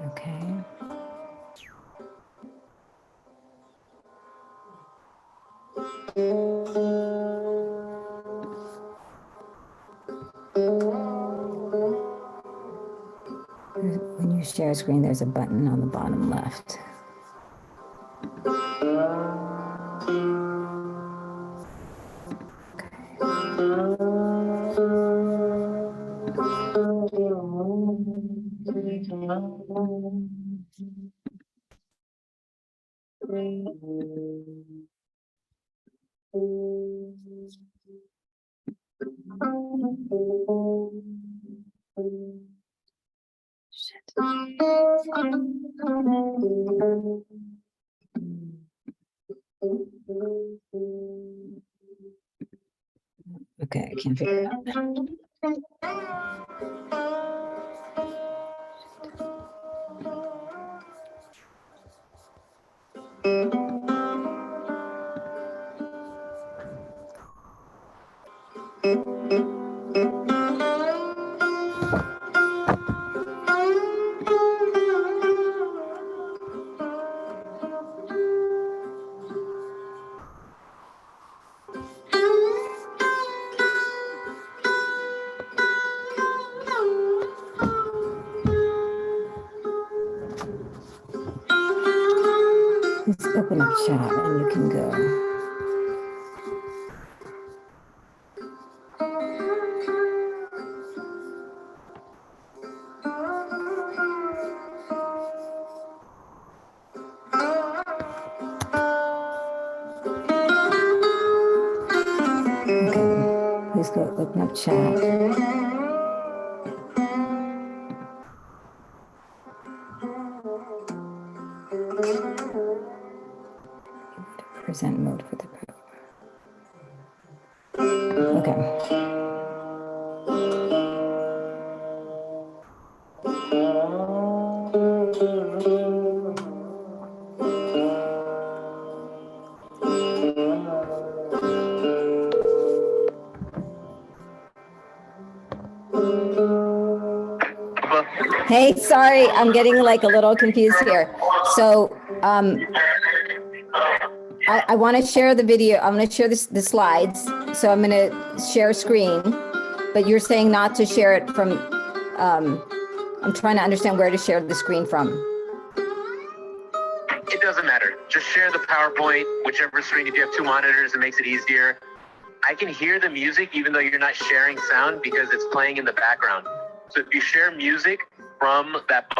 Okay. When you share a screen, there's a button on the bottom left. Okay, I can't figure it out. Let's open up chat and you can go. Okay, please go open up chat. Present mode for the program. Okay. Hey, sorry, I'm getting like a little confused here. So I want to share the video. I'm going to share the slides. So I'm going to share screen, but you're saying not to share it from, I'm trying to understand where to share the screen from. It doesn't matter. Just share the PowerPoint, whichever screen. If you have two monitors, it makes it easier. I can hear the music even though you're not sharing sound because it's playing in the background. So if you share music from that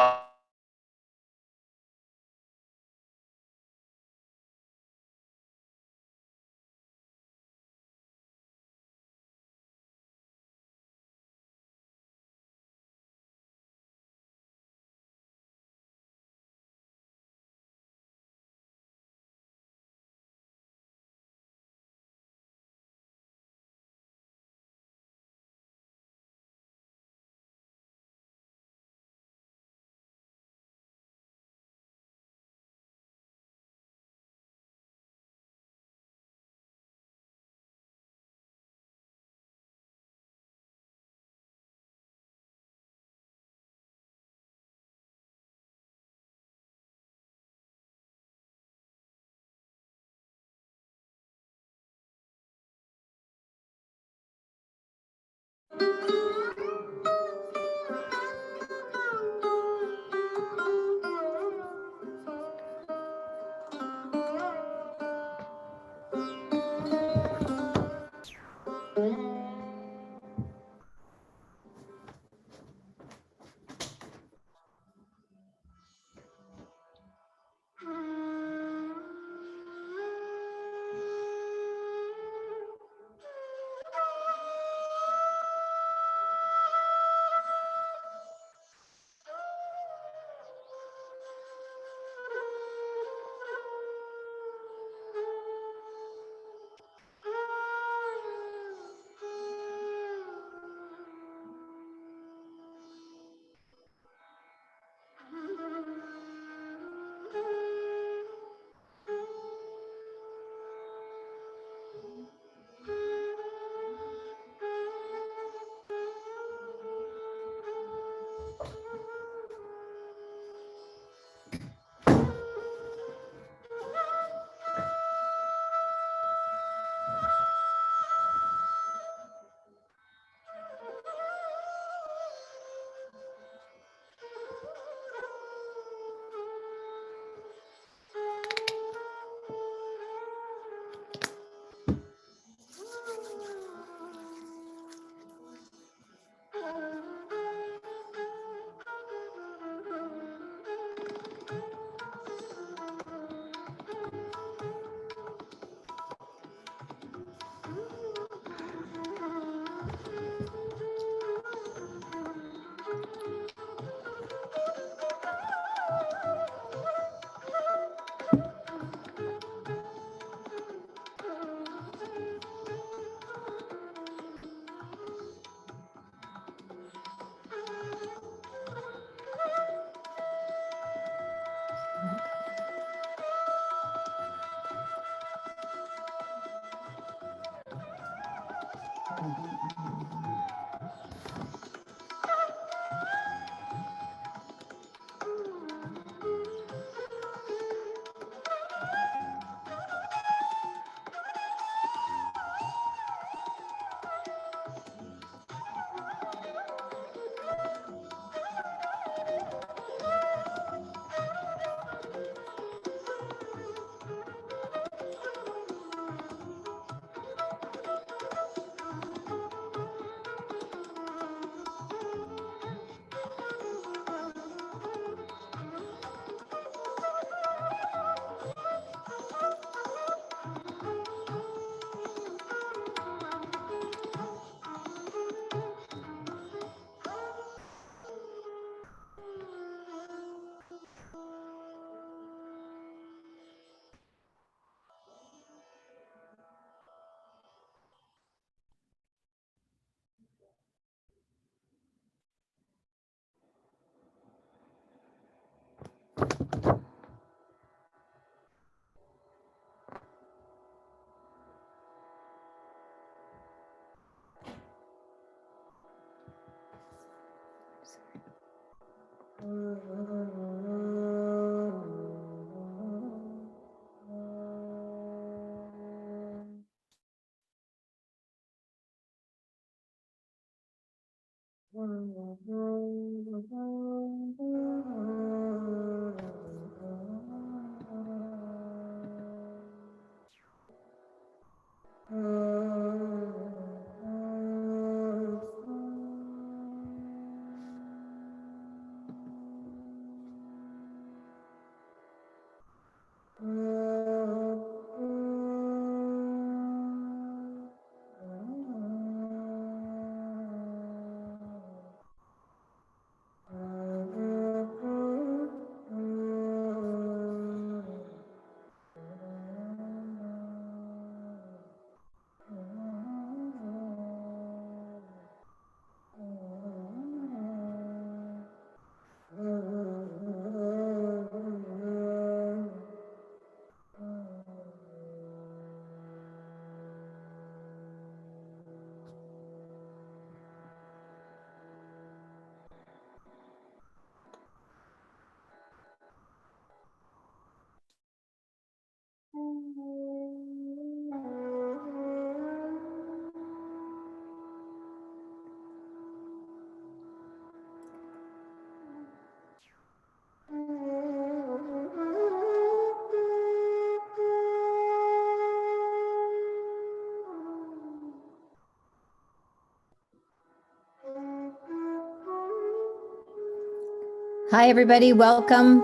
Hi, everybody. Welcome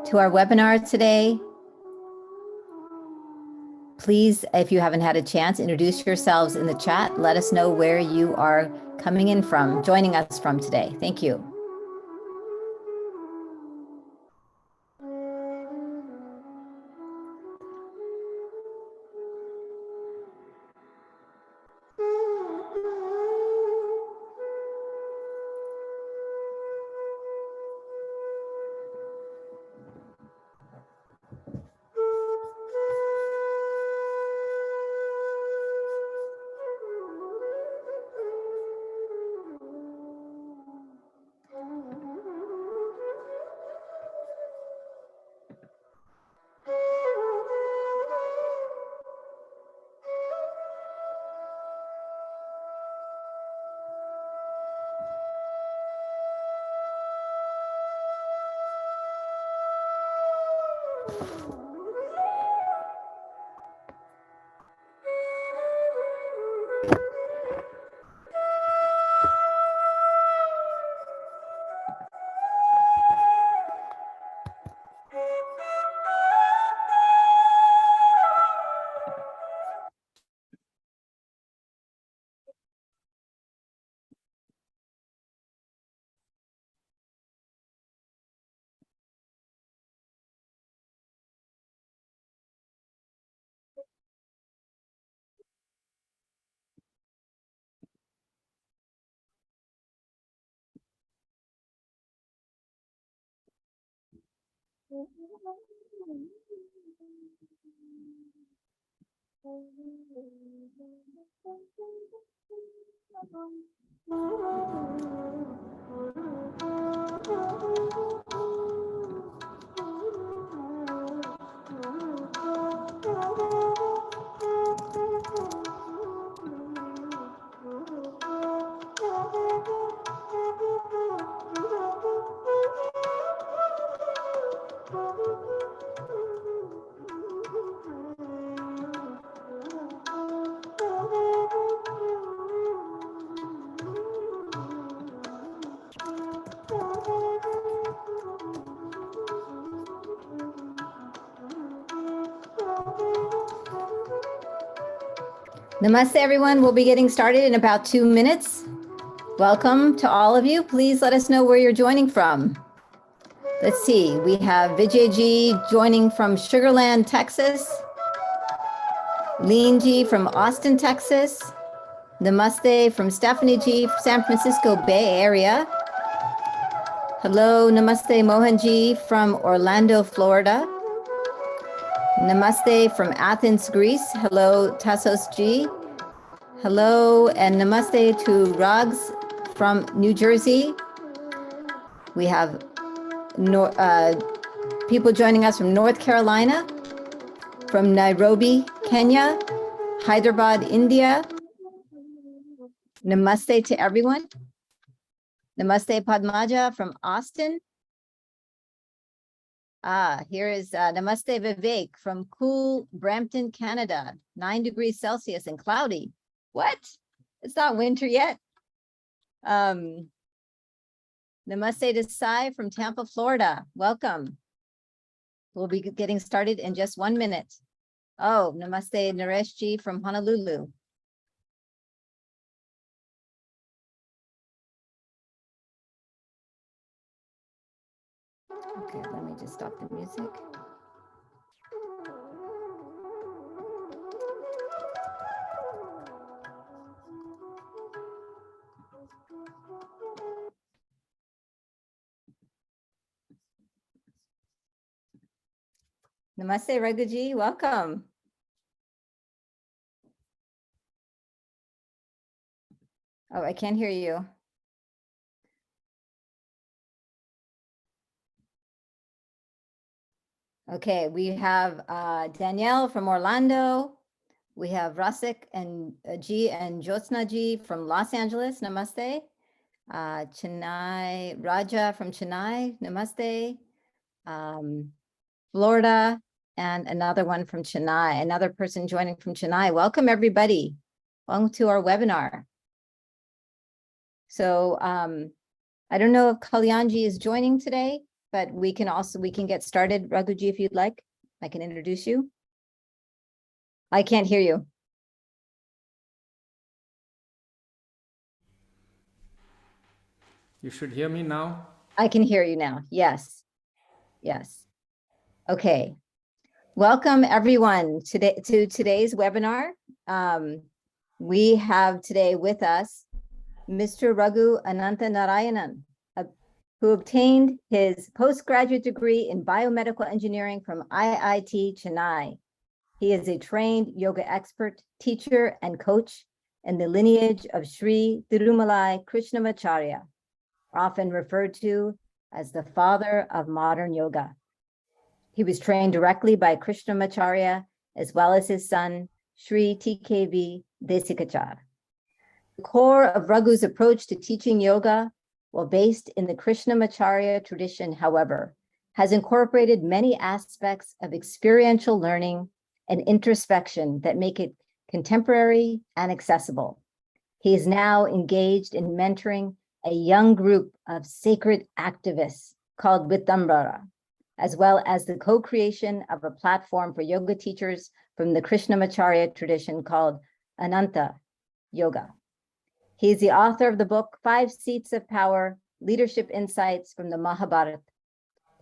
to our webinar today. Please, if you haven't had a chance, introduce yourselves in the chat. Let us know where you are coming in from, joining us from today. Thank you. Namaste, everyone. We'll be getting started in about 2 minutes. Welcome to all of you. Please let us know where you're joining from. Let's see. We have Vijay Ji joining from Sugar Land, Texas. Lean Ji from Austin, Texas. Namaste from Stephanie Ji, San Francisco Bay Area. Hello, Namaste Mohan Ji from Orlando, Florida. Namaste from Athens, Greece. Hello, Tassos Ji. Hello, and namaste to Rags from New Jersey. We have people joining us from North Carolina, from Nairobi, Kenya, Hyderabad, India. Namaste to everyone. Namaste Padmaja from Austin. Here is Namaste Vivek from cool Brampton, Canada, 9 degrees Celsius and cloudy. What? It's not winter yet. Namaste to Sai from Tampa, Florida. Welcome. We'll be getting started in just 1 minute. Oh, Namaste Naresh Ji from Honolulu. Okay, let me just stop the music. Namaste Raghuji, welcome. Oh, I can't hear you. Okay, we have Danielle from Orlando. We have Rasik and G and Jyotsna Ji from Los Angeles. Namaste. Chennai, Raja from Chennai. Namaste. Florida, and another one from Chennai, another person joining from Chennai. Welcome, everybody. Welcome to our webinar. So I don't know if Kalyanji is joining today, but we can get started. Raghuji, if you'd like, I can introduce you. I can't hear you. You should hear me now. I can hear you now. Yes. Yes. Okay. Welcome everyone to today's webinar. We have today with us Mr. Raghu Ananta Narayanan, who obtained his postgraduate degree in biomedical engineering from IIT Chennai. He is a trained yoga expert, teacher, and coach in the lineage of Sri Tirumalai Krishnamacharya, often referred to as the father of modern yoga. He was trained directly by Krishnamacharya, as well as his son, Sri TKV Desikachar. The core of Raghu's approach to teaching yoga, while based in the Krishnamacharya tradition, however, has incorporated many aspects of experiential learning and introspection that make it contemporary and accessible. He is now engaged in mentoring a young group of sacred activists called Vitambara, as well as the co-creation of a platform for yoga teachers from the Krishnamacharya tradition called Ananta Yoga. He is the author of the book, 5 Seats of Power, Leadership Insights from the Mahabharata,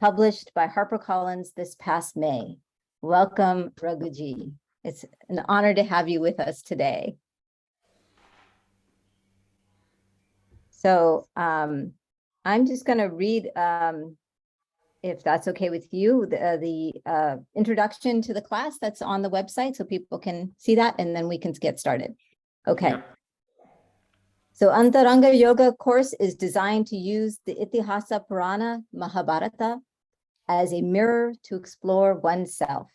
published by HarperCollins this past May. Welcome, Raghuji. It's an honor to have you with us today. So I'm just going to read, if that's okay with you, the introduction to the class that's on the website so people can see that, and then we can get started. Okay. Yep. So Antaranga Yoga course is designed to use the Itihasa Purana Mahabharata as a mirror to explore oneself.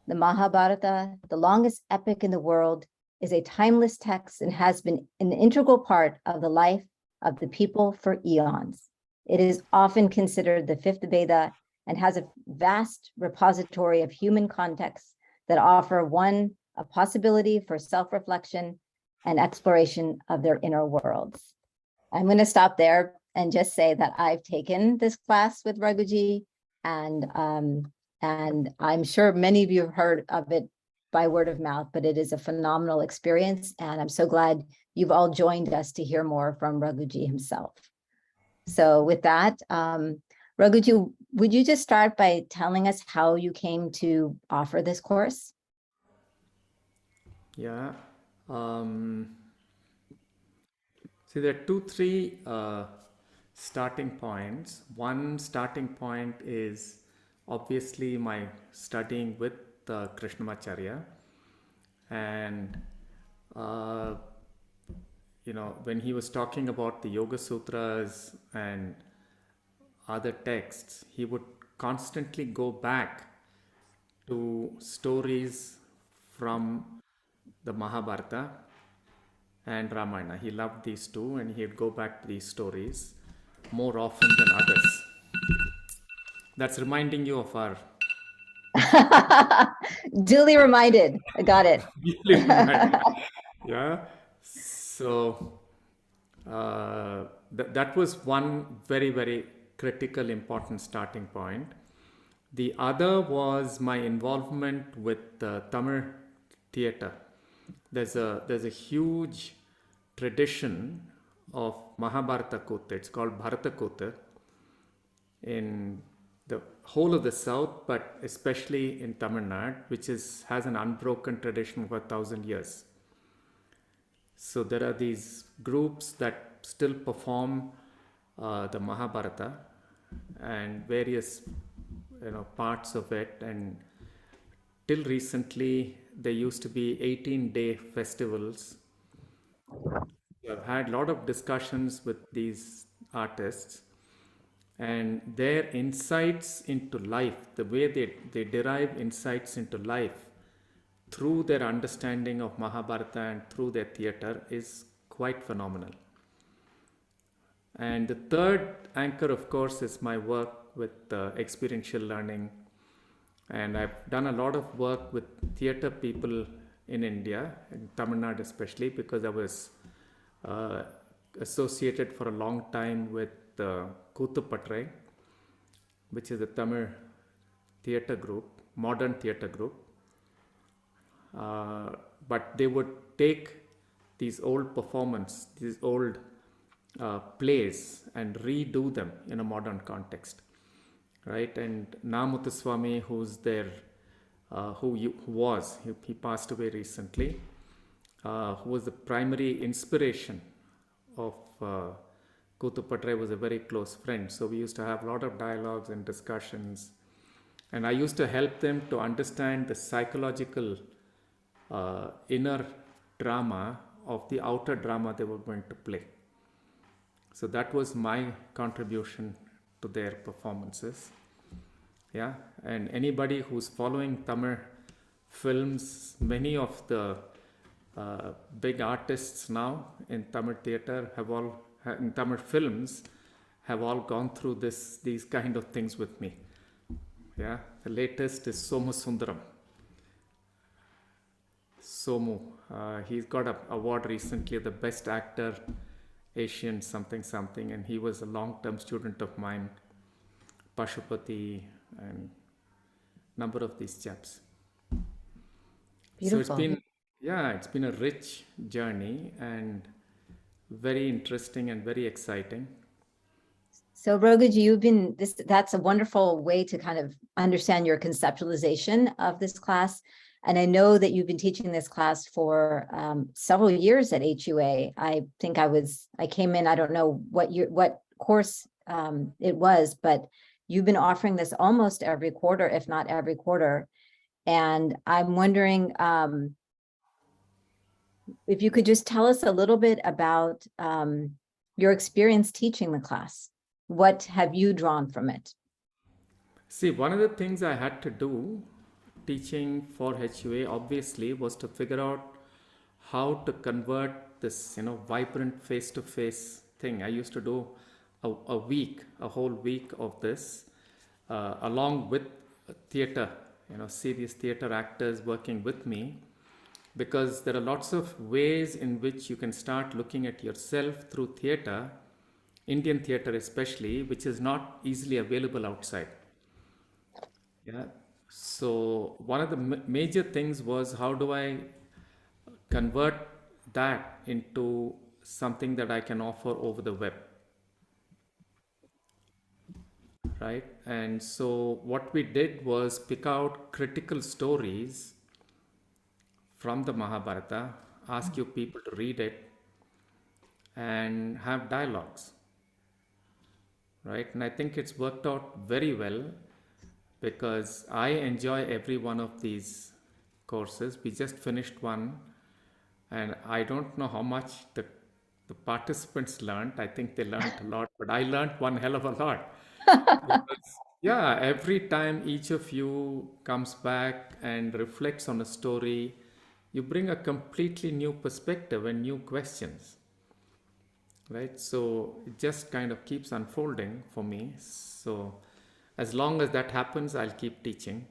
The Mahabharata, the longest epic in the world, is a timeless text and has been an integral part of the life of the people for eons. It is often considered the fifth Veda and has a vast repository of human contexts that offer one a possibility for self-reflection and exploration of their inner worlds. I'm going to stop there and just say that I've taken this class with Raghuji, and I'm sure many of you have heard of it by word of mouth, but it is a phenomenal experience, and I'm so glad you've all joined us to hear more from Raghuji himself. So with that, Raghuji, would you just start by telling us how you came to offer this course? Yeah. See, there are 3 starting points. One starting point is obviously my studying with Krishnamacharya, and when he was talking about the Yoga Sutras and other texts, he would constantly go back to stories from the Mahabharata and Ramayana. He loved these two, and he'd go back to these stories more often than others. That's reminding you of our... Duly reminded. I got it. Yeah. So that was one very, very critical, important starting point. The other was my involvement with Tamil theatre. There's a huge tradition of Mahabharata Kutha. It's called Bharata Kutha in the whole of the south, but especially in Tamil Nadu, which has an unbroken tradition for 1,000 years. So there are these groups that still perform the Mahabharata and various parts of it, and till recently there used to be 18-day festivals. I've had a lot of discussions with these artists, and their insights into life, the way they derive insights into life through their understanding of Mahabharata and through their theatre, is quite phenomenal. And the third anchor, of course, is my work with experiential learning. And I've done a lot of work with theatre people in India, in Tamil Nadu especially, because I was associated for a long time with Koothupatrai, which is a Tamil theatre group, modern theatre group. But they would take these old performances, these old plays, and redo them in a modern context, right? And Namuthuswamy, who's there, who he passed away recently, who was the primary inspiration of Koothupatrai, was a very close friend. So we used to have a lot of dialogues and discussions, and I used to help them to understand the psychological inner drama of the outer drama they were going to play. So that was my contribution to their performances. Yeah, and anybody who's following Tamil films, many of the big artists now in Tamil theatre in Tamil films have all gone through these kind of things with me. Yeah, the latest is Somu Sundaram. Somu, he's got an award recently, the best actor, Asian something, and he was a long-term student of mine, Pashupati, and number of these chaps. Beautiful. So it's been a rich journey and very interesting and very exciting. So Rogaji, that's a wonderful way to kind of understand your conceptualization of this class. And I know that you've been teaching this class for several years at HUA. I think I came in, I don't know what course it was, but you've been offering this almost every quarter, if not every quarter. And I'm wondering if you could just tell us a little bit about your experience teaching the class. What have you drawn from it? See, one of the things I had to do teaching for HUA obviously was to figure out how to convert this, vibrant face-to-face thing. I used to do a whole week of this, along with theater, serious theater actors working with me, because there are lots of ways in which you can start looking at yourself through theater, Indian theater especially, which is not easily available outside. Yeah. So one of the major things was, how do I convert that into something that I can offer over the web, right? And so what we did was pick out critical stories from the Mahabharata, ask you people to read it, and have dialogues, right? And I think it's worked out very well, because I enjoy every one of these courses. We just finished one, and I don't know how much the participants learned. I think they learned a lot, but I learned one hell of a lot. Because, every time each of you comes back and reflects on a story, you bring a completely new perspective and new questions, right? So it just kind of keeps unfolding for me. So as long as that happens, I'll keep teaching.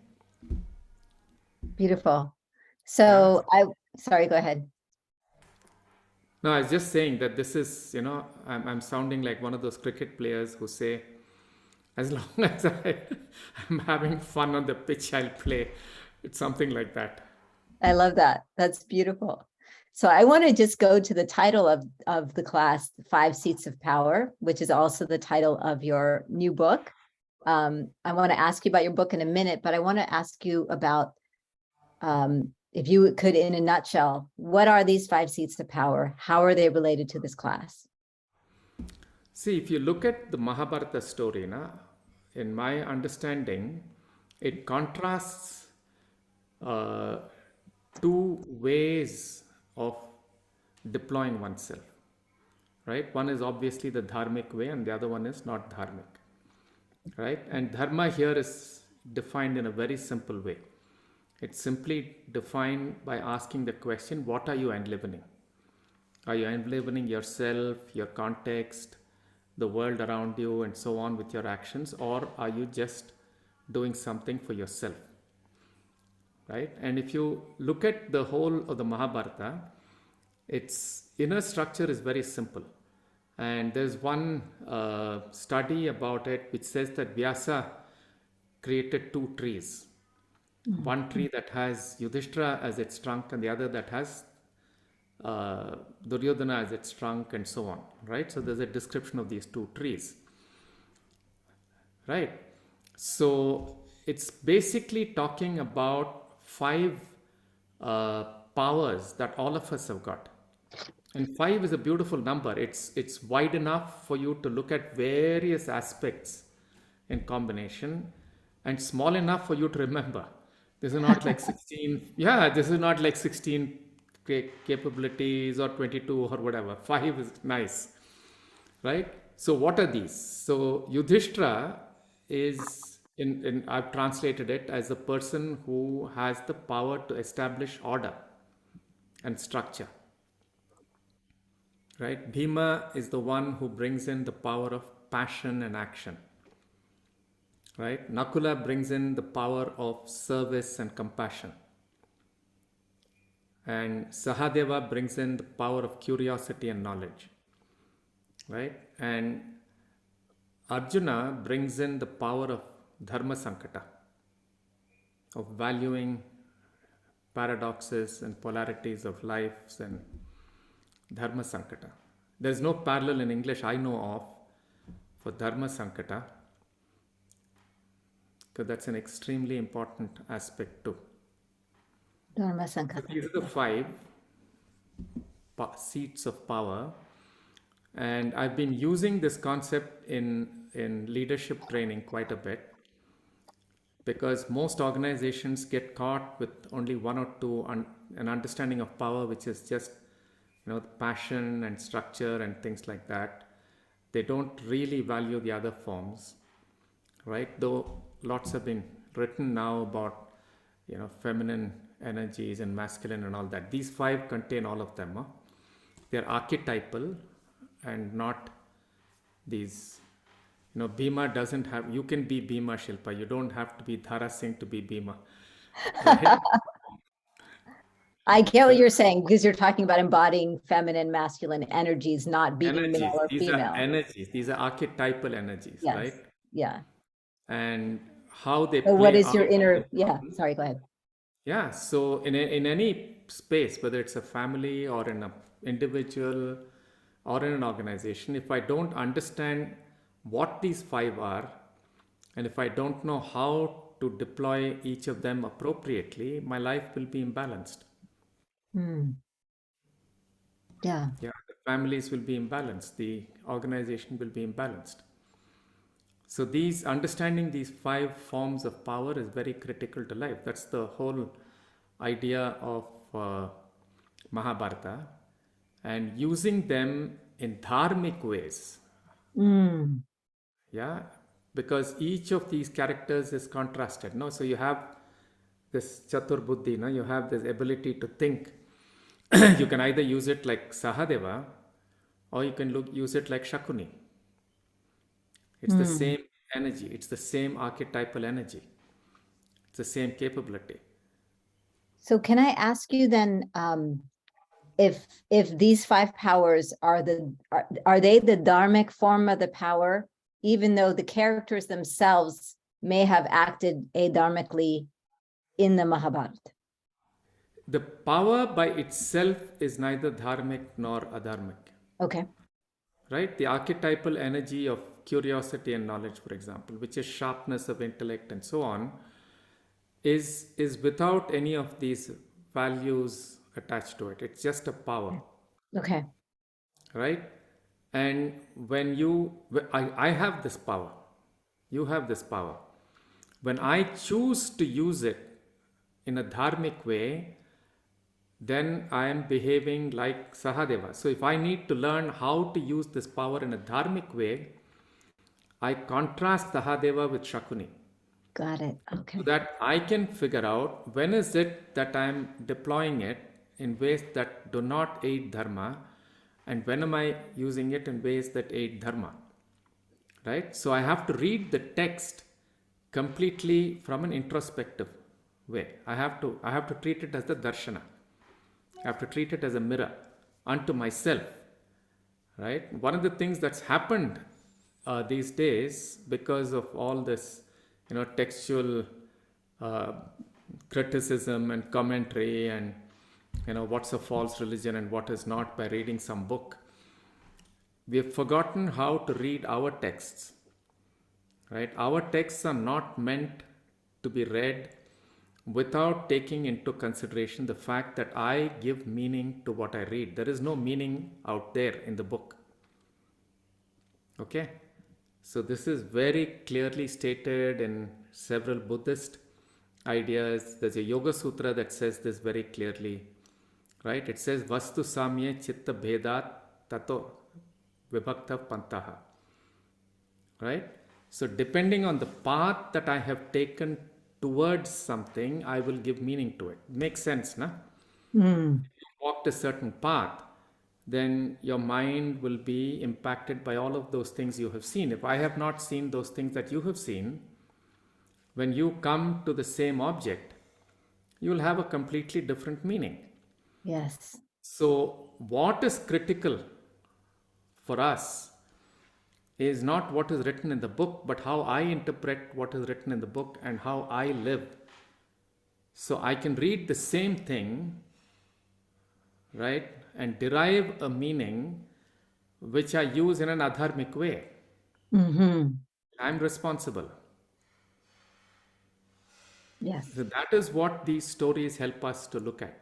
Beautiful. So sorry, go ahead. No, I was just saying that this is, I'm sounding like one of those cricket players who say, as long as I'm having fun on the pitch, I'll play. It's something like that. I love that. That's beautiful. So I want to just go to the title of the class, 5 Seats of Power, which is also the title of your new book. I want to ask you about your book in a minute, but I want to ask you about, if you could, in a nutshell, what are these 5 seats of power? How are they related to this class? See, if you look at the Mahabharata story, in my understanding, it contrasts 2 ways of deploying oneself, right? One is obviously the dharmic way, and the other one is not dharmic, right? And dharma here is defined in a very simple way. It's simply defined by asking the question, what are you enlivening? Are you enlivening yourself, your context, the world around you, and so on with your actions, or are you just doing something for yourself, right? And if you look at the whole of the Mahabharata, its inner structure is very simple. And there's one study about it which says that Vyasa created two trees. One tree that has Yudhishthira as its trunk, and the other that has Duryodhana as its trunk, and so on, right? So there's a description of these two trees, right? So it's basically talking about five powers that all of us have got. And five is a beautiful number. It's wide enough for you to look at various aspects in combination, and small enough for you to remember. This is not like 16. Yeah, this is not like 16 capabilities or 22 or whatever. Five is nice, right? So what are these? So Yudhishthira is I've translated it as a person who has the power to establish order and structure. Right? Bhima is the one who brings in the power of passion and action. Right? Nakula brings in the power of service and compassion. And Sahadeva brings in the power of curiosity and knowledge. Right? And Arjuna brings in the power of Dharma Sankata, of valuing paradoxes and polarities of lives and Dharma Sankata. There's no parallel in English I know of for Dharma Sankata, because that's an extremely important aspect too. Dharma Sankata. These are the five seats of power, and I've been using this concept in leadership training quite a bit, because most organizations get caught with only one or two an understanding of power, which is just passion and structure and things like that. They don't really value the other forms, right? Though lots have been written now about feminine energies and masculine and all that. These five contain all of them. Huh? They're archetypal and not these. Bhima doesn't have. You can be Bhima, Shilpa. You don't have to be Dhara Singh to be Bhima. Right? I get what you're saying, because you're talking about embodying feminine, masculine energies, not being Energies. male or These female. are energies. These are archetypal energies, Yes. right? Yeah. And how they So play what is out your inner? in- Yeah. Sorry. Go ahead. Yeah, so in any space, whether it's a family or in an individual or in an organization, if I don't understand what these five are, and if I don't know how to deploy each of them appropriately, my life will be imbalanced. Yeah. Yeah, the families will be imbalanced, the organization will be imbalanced. So understanding these five forms of power is very critical to life. That's the whole idea of Mahabharata, and using them in dharmic ways. Yeah, because each of these characters is contrasted. No, so you have this Chatur Buddhi. No, you have this ability to think. You can either use it like Sahadeva, or you can use it like Shakuni. It's the same energy. It's the same archetypal energy. It's the same capability. So can I ask you then, if these five powers are they the dharmic form of the power, even though the characters themselves may have acted adharmically in the Mahabharata? The power by itself is neither dharmic nor adharmic. Okay. Right? The archetypal energy of curiosity and knowledge, for example, which is sharpness of intellect and so on, is without any of these values attached to it. It's just a power. Okay. Right? And when I have this power, you have this power. When I choose to use it in a dharmic way, then I am behaving like Sahadeva. So if I need to learn how to use this power in a dharmic way, I contrast Sahadeva with Shakuni. Got it. Okay. So that I can figure out when is it that I am deploying it in ways that do not aid dharma, and when am I using it in ways that aid dharma. Right? So I have to read the text completely from an introspective way. I have to treat it as the darshana. I have to treat it as a mirror unto myself, right? One of the things that's happened these days because of all this, textual uh, criticism and commentary, and what's a false religion and what is not, by reading some book, we have forgotten how to read our texts, right? Our texts are not meant to be read without taking into consideration the fact that I give meaning to what I read. There is no meaning out there in the book. Okay? So this is very clearly stated in several Buddhist ideas. There's a Yoga Sutra that says this very clearly, right? It says, Vastu Samye Chitta Bhedat Tato Vibhakta Pantaha, right? So depending on the path that I have taken towards something, I will give meaning to it. Makes sense, na? Mm. If you walked a certain path, then your mind will be impacted by all of those things you have seen. If I have not seen those things that you have seen, when you come to the same object, you will have a completely different meaning. Yes. So what is critical for us is not what is written in the book, but how I interpret what is written in the book and how I live. So I can read the same thing, right, and derive a meaning which I use in an adharmic way. Mm-hmm. I'm responsible. Yes. So that is what these stories help us to look at.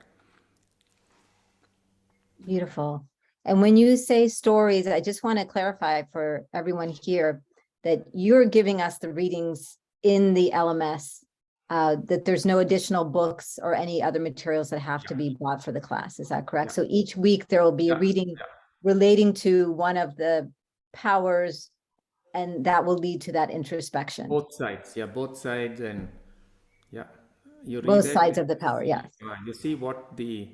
Beautiful. And when you say stories, I just want to clarify for everyone here that you're giving us the readings in the LMS, that there's no additional books or any other materials that have to be bought for the class. Is that correct? Yeah. So each week there will be a Yeah. reading Yeah. relating to one of the powers, and that will lead to that introspection. Both sides. Yeah, both sides. And yeah, you Both read it. sides of the power, yes. You see what the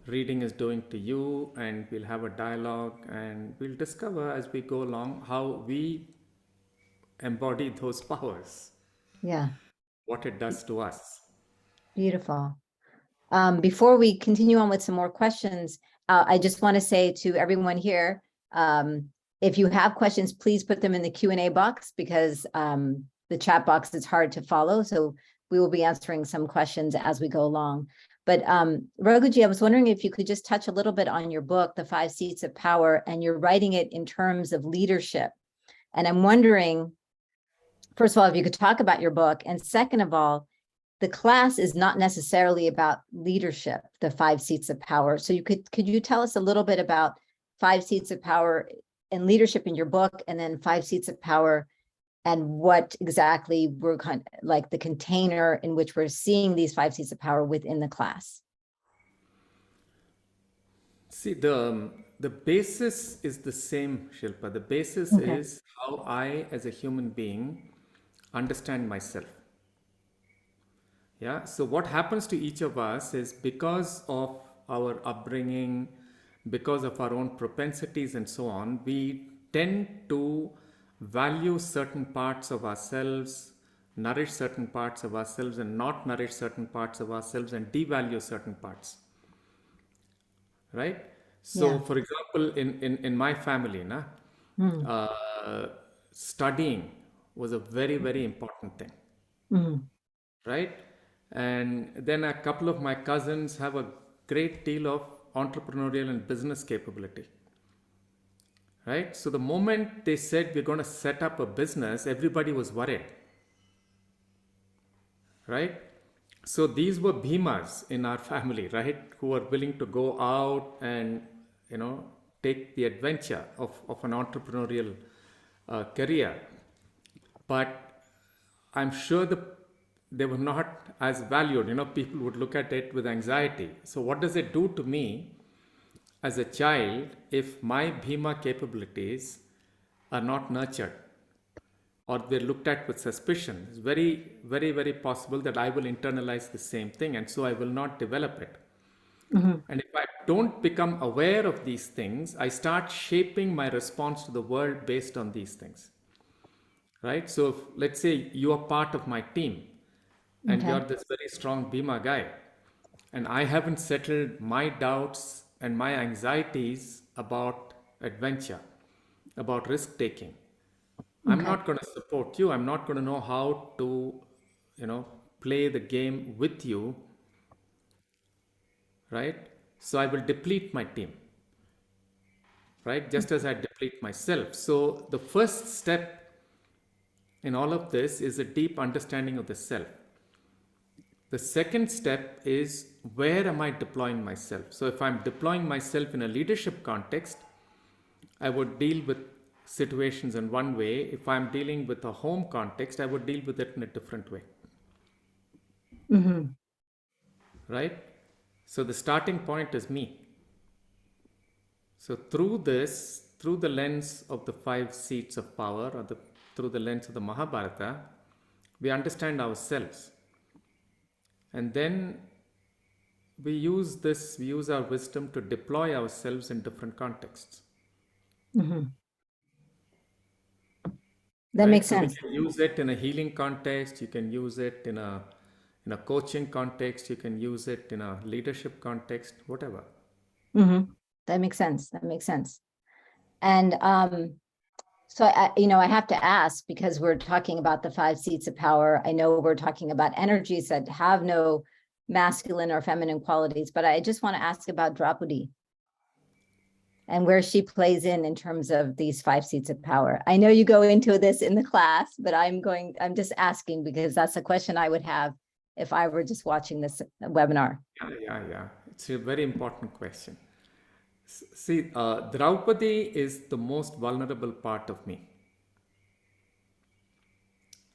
reading is doing to you, and we'll have a dialogue, and we'll discover as we go along how we embody those powers, Yeah, what it does to us. beautiful. Before we continue on with some more questions, I just want to say to everyone here, if you have questions, please put them in the Q&A box, because the chat box is hard to follow. So we will be answering some questions as we go along. But Raghuji, I was wondering if you could just touch a little bit on your book, The 5 Seats of Power, and you're writing it in terms of leadership. And I'm wondering, first of all, if you could talk about your book, and second of all, the class is not necessarily about leadership, the 5 seats of power. So could you tell us a little bit about 5 seats of power and leadership in your book, and then 5 seats of power, and what exactly we're kind of like the container in which we're seeing these 5 seats of power within the class? See, the basis is the same, Shilpa. The basis Okay. is how I, as a human being, understand myself. Yeah. So what happens to each of us is, because of our upbringing, because of our own propensities and so on, we tend to value certain parts of ourselves, nourish certain parts of ourselves, and not nourish certain parts of ourselves, and devalue certain parts. Right? So, Yeah. for example, in my family, studying was a very, very important thing. Mm. Right? And then a couple of my cousins have a great deal of entrepreneurial and business capability. Right? So the moment they said we're going to set up a business, everybody was worried. Right? So these were bhimas in our family, right? Who were willing to go out and, take the adventure of an entrepreneurial career. But I'm sure they were not as valued. People would look at it with anxiety. So what does it do to me as a child if my bhima capabilities are not nurtured, or they're looked at with suspicion? It's very, very, very possible that I will internalize the same thing, and so I will not develop it. Mhm. And if I don't become aware of these things, I start shaping my response to the world based on these things. Right? So if, let's say you are part of my team, and Okay. you're this very strong Bhima guy, and I haven't settled my doubts and my anxieties about adventure, about risk taking. I'm Okay. not going to support you. I'm not going to know how to, play the game with you, right? So I will deplete my team, right? Just as I deplete myself. So the first step in all of this is a deep understanding of the self. The second step is, where am I deploying myself? So if I'm deploying myself in a leadership context, I would deal with situations in one way. If I'm dealing with a home context, I would deal with it in a different way, Mm-hmm. right? So the starting point is me. So through this, through the lens of the 5 seats of power, or through the lens of the Mahabharata, we understand ourselves. And then we use our wisdom to deploy ourselves in different contexts, Mm-hmm. That right? makes So we sense. can use it in a healing context, you can use it in a coaching context, you can use it in a leadership context, whatever. Mm-hmm. That makes sense. That makes sense. And so I have to ask, because we're talking about the 5 seats of power. I know we're talking about energies that have no masculine or feminine qualities, but I just want to ask about Draupadi and where she plays in terms of these 5 seats of power. I know you go into this in the class, but I'm just asking because that's a question I would have if I were just watching this webinar. Yeah. It's a very important question. See, Draupadi is the most vulnerable part of me.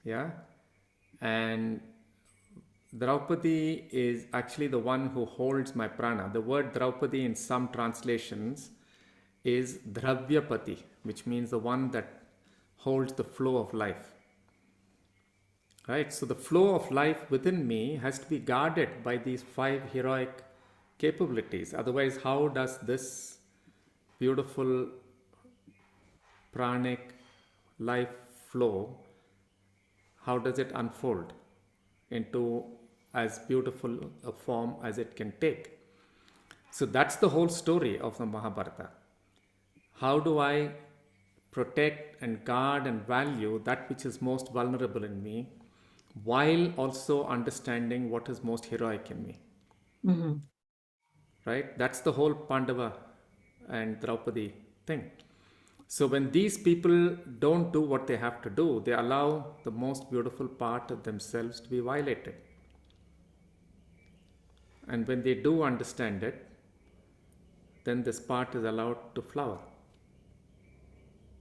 Yeah. And Draupadi is actually the one who holds my prana. The word Draupadi in some translations is Dravyapati, which means the one that holds the flow of life. Right? So the flow of life within me has to be guarded by these 5 heroic capabilities. Otherwise, how does this beautiful pranic life flow, how does it unfold into as beautiful a form as it can take? So that's the whole story of the Mahabharata. How do I protect and guard and value that which is most vulnerable in me, while also understanding what is most heroic in me? Mm-hmm. Right? That's the whole Pandava and Draupadi thing. So when these people don't do what they have to do, they allow the most beautiful part of themselves to be violated. And when they do understand it, then this part is allowed to flower.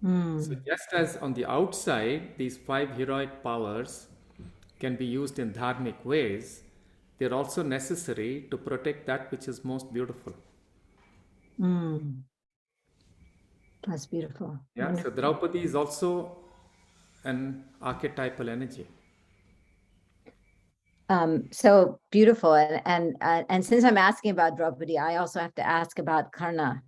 So Mm. just as on the outside, these 5 heroic powers can be used in dharmic ways, they're also necessary to protect that which is most beautiful. Mm. That's beautiful. Yeah, so Wonderful. Draupadi is also an archetypal energy. So beautiful. And since I'm asking about Draupadi, I also have to ask about Karna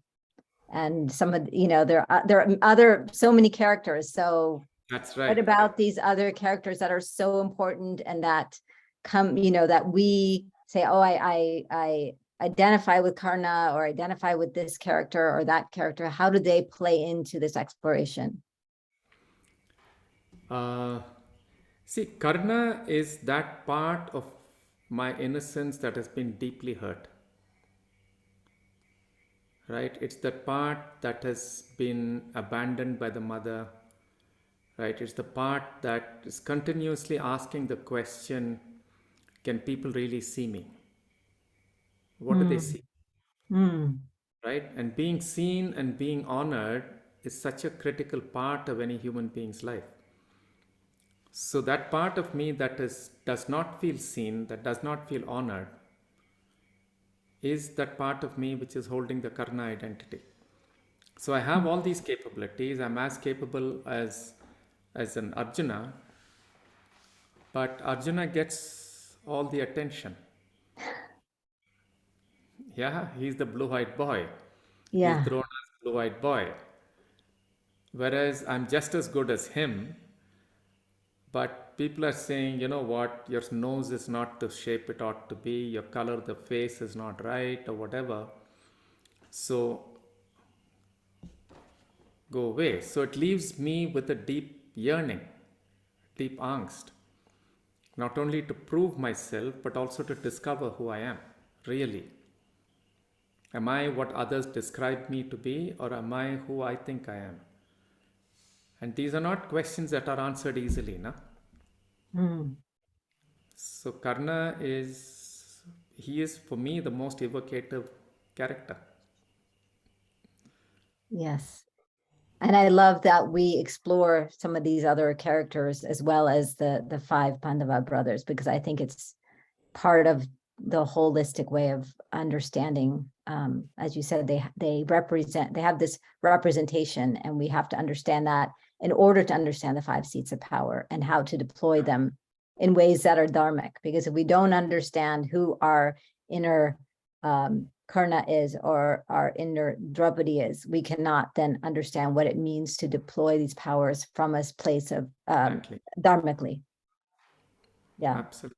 and some of, there are other, so many characters. So That's what right. about these other characters that are so important and that come, that we say, oh, I identify with Karna or identify with this character or that character? How do they play into this exploration? Uh, See, Karna is that part of my innocence that has been deeply hurt. Right? It's that part that has been abandoned by the mother. Right? It's the part that is continuously asking the question, can people really see me? What do they Mm. see? Mm. Right? And being seen and being honored is such a critical part of any human being's life. So that part of me that does not feel seen, that does not feel honored, is that part of me which is holding the Karna identity. So I have all these capabilities. I'm as capable as an Arjuna, but Arjuna gets all the attention. Yeah, he's the blue-eyed boy. He's Yeah. Drona's blue-eyed boy. Whereas I'm just as good as him, but people are saying, you know what, your nose is not the shape it ought to be, your color of the face is not right, or whatever. So go away. So it leaves me with a deep yearning, deep angst, not only to prove myself, but also to discover who I am, really. Am I what others describe me to be, or am I who I think I am? And these are not questions that are answered easily, no? Mm, So Karna he is for me the most evocative character. yes. And I love that we explore some of these other characters as well as the five Pandava brothers, because I think it's part of the holistic way of understanding. As you said, they have this representation, and we have to understand that in order to understand the five seats of power and how to deploy them in ways that are dharmic. Because if we don't understand who our inner Karna is or our inner Draupadi is, we cannot then understand what it means to deploy these powers from a place of Exactly. dharmically. Yeah. Absolutely.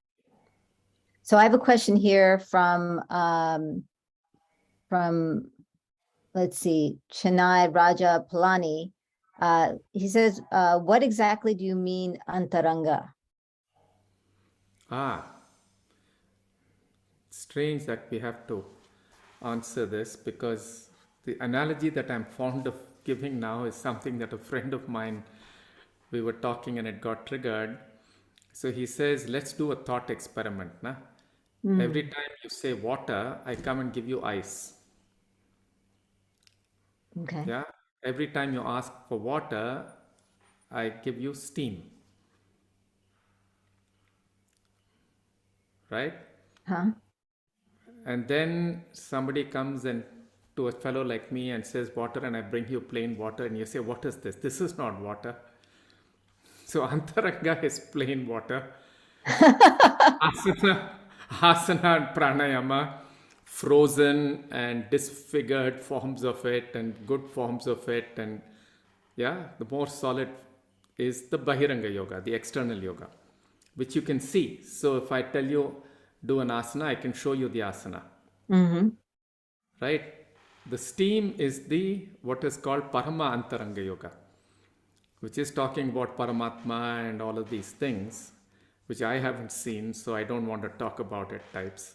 So I have a question here from let's see, Chennai Raja Palani. He says, what exactly do you mean Antaranga? Strange that we have to answer this, because the analogy that I'm fond of giving now is something that a friend of mine, we were talking and it got triggered. So he says, let's do a thought experiment. Na? Every time you say water, I come and give you ice. Okay. Yeah. Every time you ask for water, I give you steam. Right? Huh? And then somebody comes and to a fellow like me and says water, and I bring you plain water, and you say, what is this? This is not water. So Antaranga is plain water. Asana and pranayama, frozen and disfigured forms of it and good forms of it. And yeah, the more solid is the Bahiranga yoga, the external yoga, which you can see. So if I tell you do an asana, I can show you the asana. Mm-hmm. Right? The steam is the what is called Parama Antaranga Yoga, which is talking about Paramatma and all of these things, which I haven't seen, so I don't want to talk about it types,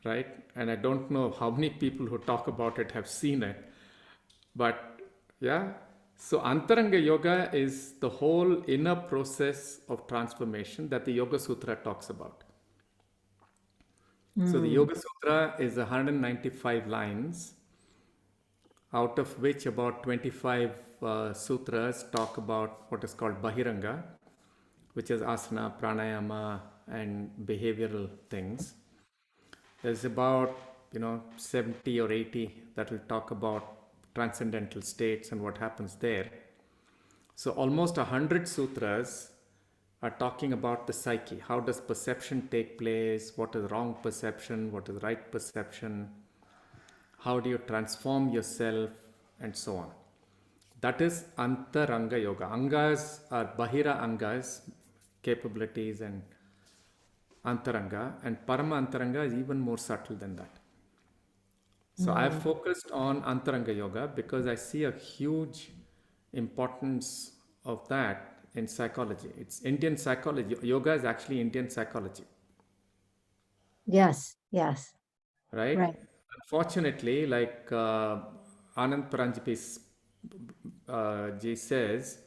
right? And I don't know how many people who talk about it have seen it, but yeah. So Antaranga Yoga is the whole inner process of transformation that the Yoga Sutra talks about. So the Yoga Sutra is 195 lines, out of which about 25 sutras talk about what is called Bahiranga, which is asana, pranayama, and behavioral things. There's about 70 or 80 that will talk about transcendental states and what happens there. So almost 100 sutras are talking about the psyche. How does perception take place? What is wrong perception? What is right perception? How do you transform yourself? And so on. That is Antaranga Yoga. Angas are Bahira Angas, capabilities, and Antaranga. And Parama Antaranga is even more subtle than that. So I've focused on Antaranga Yoga because I see a huge importance of that in psychology. It's Indian psychology. Yoga is actually Indian psychology. Yes, yes. Right? Right. Unfortunately, like Anand Paranjapi ji says,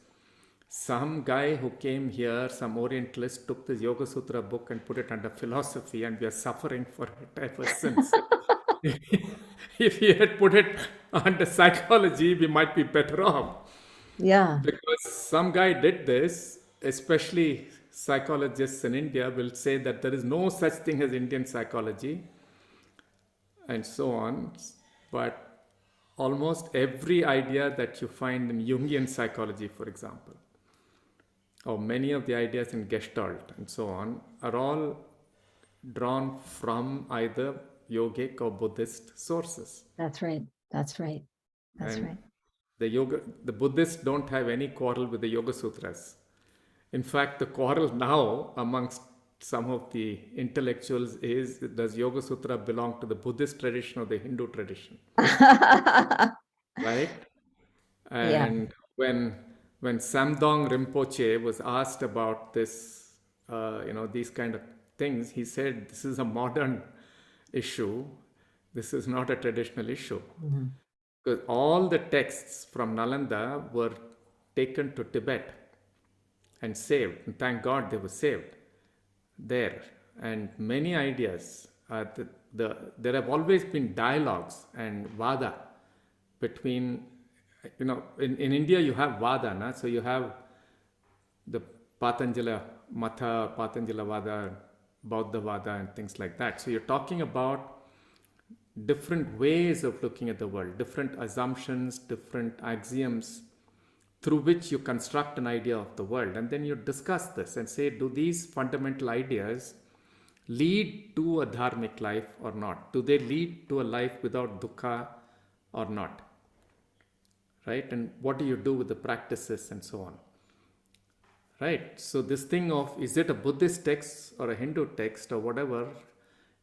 some guy who came here, some Orientalist, took this Yoga Sutra book and put it under philosophy, and we are suffering for it ever since. If he had put it under psychology, we might be better off. Yeah. Because some guy did this, especially psychologists in India will say that there is no such thing as Indian psychology and so on. But almost every idea that you find in Jungian psychology, for example, or many of the ideas in Gestalt and so on, are all drawn from either yogic or Buddhist sources. That's right. That's right. That's And right. the Buddhists don't have any quarrel with the Yoga Sutras. In fact, the quarrel now amongst some of the intellectuals is, does Yoga Sutra belong to the Buddhist tradition or the Hindu tradition? Right? Yeah. And when Samdong Rinpoche was asked about this, these kind of things, he said, "This is a modern issue. This is not a traditional issue." Mhm. Because all the texts from Nalanda were taken to Tibet and saved. And thank God they were saved there. And many ideas, there have always been dialogues and vada between, in India you have vada, na? So you have the Patanjala Matha, Patanjala Vada, Bauddha Vada, and things like that. So you're talking about different ways of looking at the world, different assumptions, different axioms through which you construct an idea of the world. And then you discuss this and say, do these fundamental ideas lead to a dharmic life or not? Do they lead to a life without dukkha or not? Right? And what do you do with the practices and so on? Right? So this thing of, is it a Buddhist text or a Hindu text or whatever,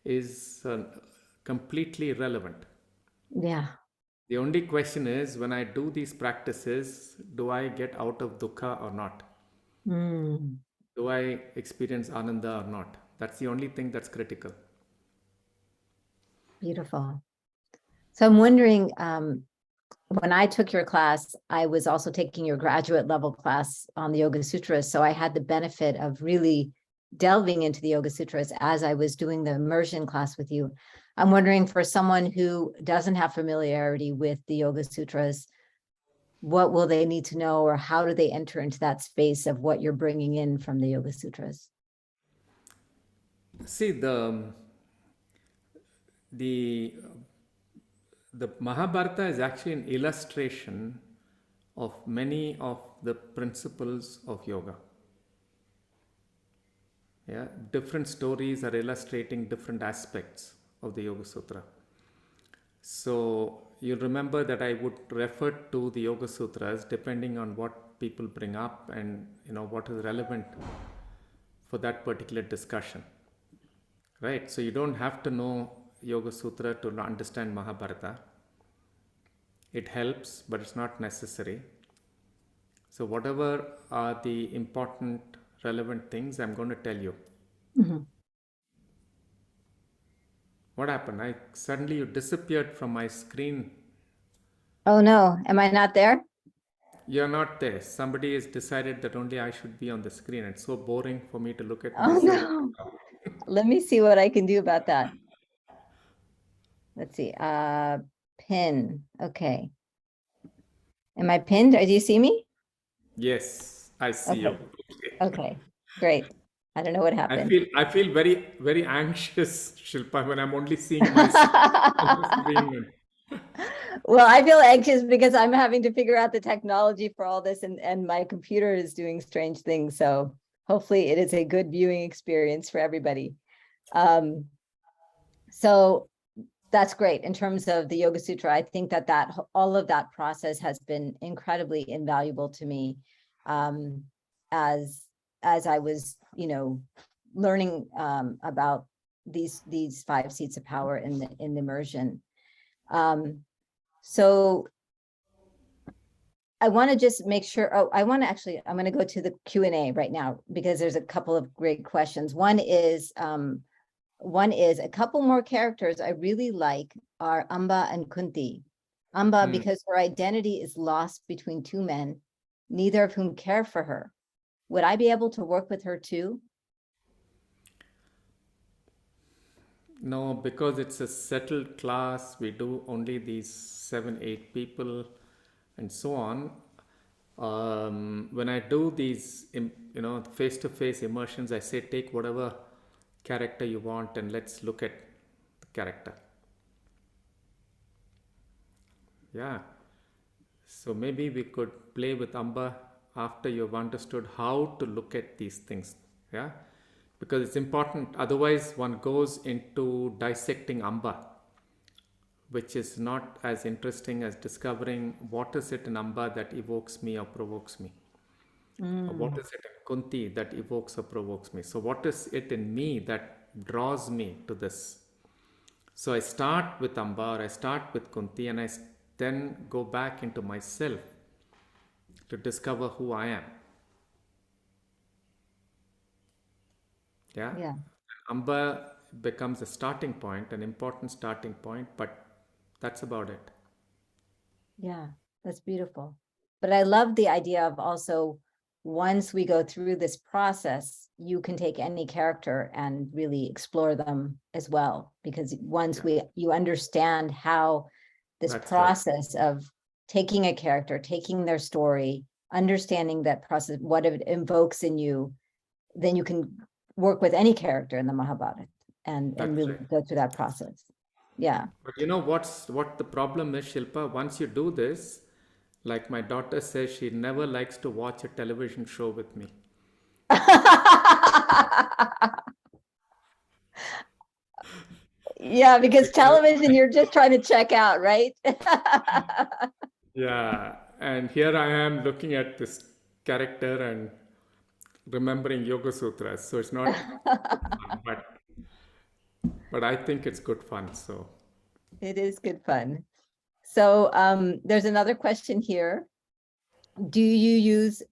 is completely irrelevant. Yeah. The only question is, when I do these practices, do I get out of dukkha or not? Mm, Do I experience ananda or not? That's the only thing that's critical. beautiful. So I'm wondering, when I took your class, I was also taking your graduate level class on the Yoga Sutras. So I had the benefit of really delving into the Yoga Sutras as I was doing the immersion class with you. I'm wondering, for someone who doesn't have familiarity with the Yoga Sutras, what will they need to know, or how do they enter into that space of what you're bringing in from the Yoga Sutras? See, the Mahabharata is actually an illustration of many of the principles of yoga. Yeah, different stories are illustrating different aspects of the Yoga Sutra. So you remember that I would refer to the Yoga Sutras depending on what people bring up and what is relevant for that particular discussion. Right? So you don't have to know Yoga Sutra to understand Mahabharata. It helps, but it's not necessary. So whatever are the important, relevant things, I'm going to tell you. Mhm. What happened? Suddenly you disappeared from my screen. Oh no, am I not there? You're not there. Somebody has decided that only I should be on the screen. It's so boring for me to look at Oh myself. no. Let me see what I can do about that. Let's see. Pin. Okay. Am I pinned? Do you see me? Yes, I see you. Okay. Okay. Great. I don't know what I happened. feel very, very anxious, Shilpa, when I'm only seeing myself on the screen. Well, I feel anxious because I'm having to figure out the technology for all this, and my computer is doing strange things. So hopefully it is a good viewing experience for everybody. So that's great. In terms of the Yoga Sutra, I think that all of that process has been incredibly invaluable to me, as I was, learning about these 5 seats of power in the immersion. So I want to just make sure. Oh, I'm going to go to the Q&A right now, because there's a couple of great questions. One is a couple more characters I really like are Amba and Kunti. Amba, because her identity is lost between 2 men, neither of whom care for her. Would I be able to work with her too? No, because it's a settled class. We do only these 7, 8 people and so on. When I do these, face-to-face immersions, I say, take whatever character you want and let's look at the character. Yeah. So maybe we could play with Amba after you've understood how to look at these things. Yeah. Because it's important. Otherwise, one goes into dissecting Amba, which is not as interesting as discovering what is it in Amba that evokes me or provokes me. Or what is it in Kunti that evokes or provokes me? So what is it in me that draws me to this? So I start with Amba, or I start with Kunti, and I then go back into myself to discover who I am. Yeah. Yeah. Amba becomes a starting point, an important starting point, but that's about it. Yeah, that's beautiful. But I love the idea of also, once we go through this process, you can take any character and really explore them as well. Because once you understand how this That's right. process of taking a character, taking their story, understanding that process, what it invokes in you, then you can work with any character in the Mahabharata and That's really right. go through that process. Yeah. But you know what the problem is, Shilpa? Once you do this, like my daughter says, she never likes to watch a television show with me. Yeah, because Because television, you're just trying to check out, right? yeah, and here I am looking at this character and remembering Yoga Sutras. So it's not fun, but I think it's good fun. So It is good fun. So there's another question here. Do you use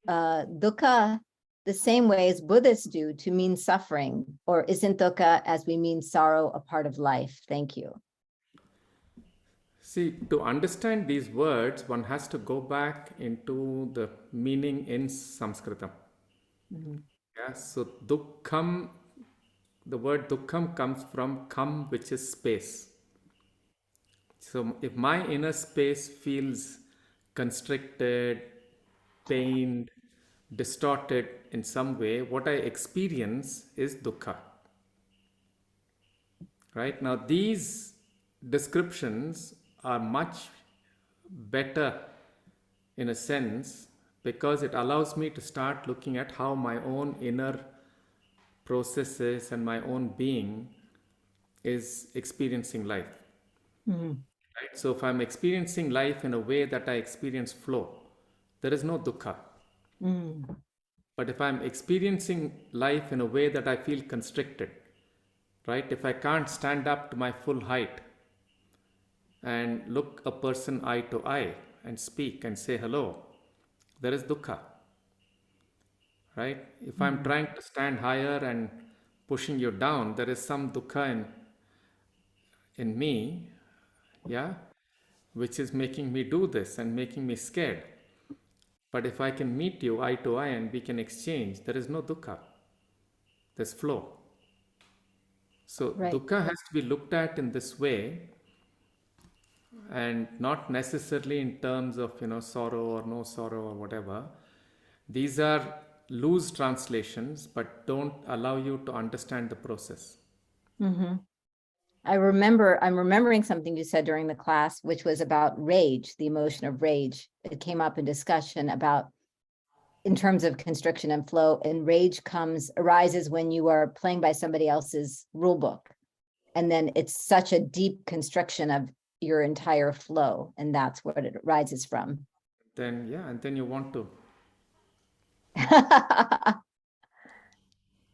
dukkha the same way as Buddhists do to mean suffering, or isn't dukkha as we mean sorrow a part of life? Thank you. see, to understand these words, one has to go back into the meaning in Sanskritam. Mhm. Yeah, so dukkham, the word dukkham comes from kham, which is space. So if my inner space feels constricted, pained, distorted in some way, what I experience is dukkha. Right now, these descriptions are much better in a sense because it allows me to start looking at how my own inner processes and my own being is experiencing life. Mhm. Right? So if I'm experiencing life in a way that I experience flow, there is no dukkha. Mhm. But if I'm experiencing life in a way that I feel constricted, right? If I can't stand up to my full height and look a person eye to eye and speak and say hello, there is dukkha, right? If I'm Mhm. trying to stand higher and pushing you down, there is some dukkha in me, yeah, which is making me do this and making me scared. But if I can meet you eye to eye and we can exchange, there is no dukkha, there's flow. So Right. dukkha has to be looked at in this way and not necessarily in terms of sorrow or no sorrow or whatever. These are loose translations but don't allow you to understand the process. Mhm. I'm remembering something you said during the class, which was about rage, the emotion of rage. It came up in discussion about in terms of constriction and flow, and rage arises when you are playing by somebody else's rule book. And then it's such a deep constriction of your entire flow, and that's what it arises from. Then yeah, and then you want to.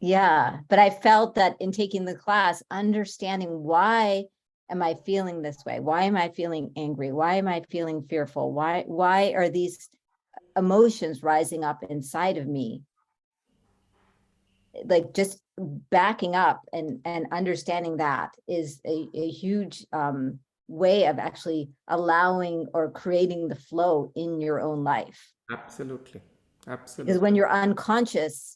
Yeah, but I felt that in taking the class, understanding why am I feeling this way? Why am I feeling angry? Why am I feeling fearful? Why are these emotions rising up inside of me? Like just backing up and understanding that is a huge way of actually allowing or creating the flow in your own life. Absolutely. Because when Absolutely. you're unconscious,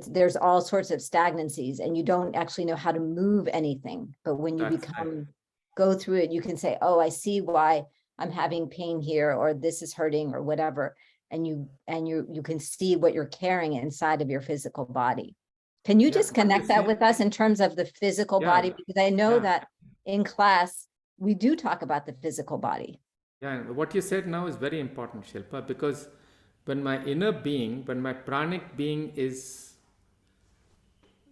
there's all sorts of stagnancies and you don't actually know how to move anything. But when you That's right. go through it, you can say, oh, I see why I'm having pain here, or this is hurting, or whatever. And you can see what you're carrying inside of your physical body. Can you Yeah, just what you connect that said. with us in terms of the physical Yeah, body? Because I know yeah, that in class, we do talk about the physical body. yeah. And what you said now is very important, Shilpa, because when my inner being, when my pranic being is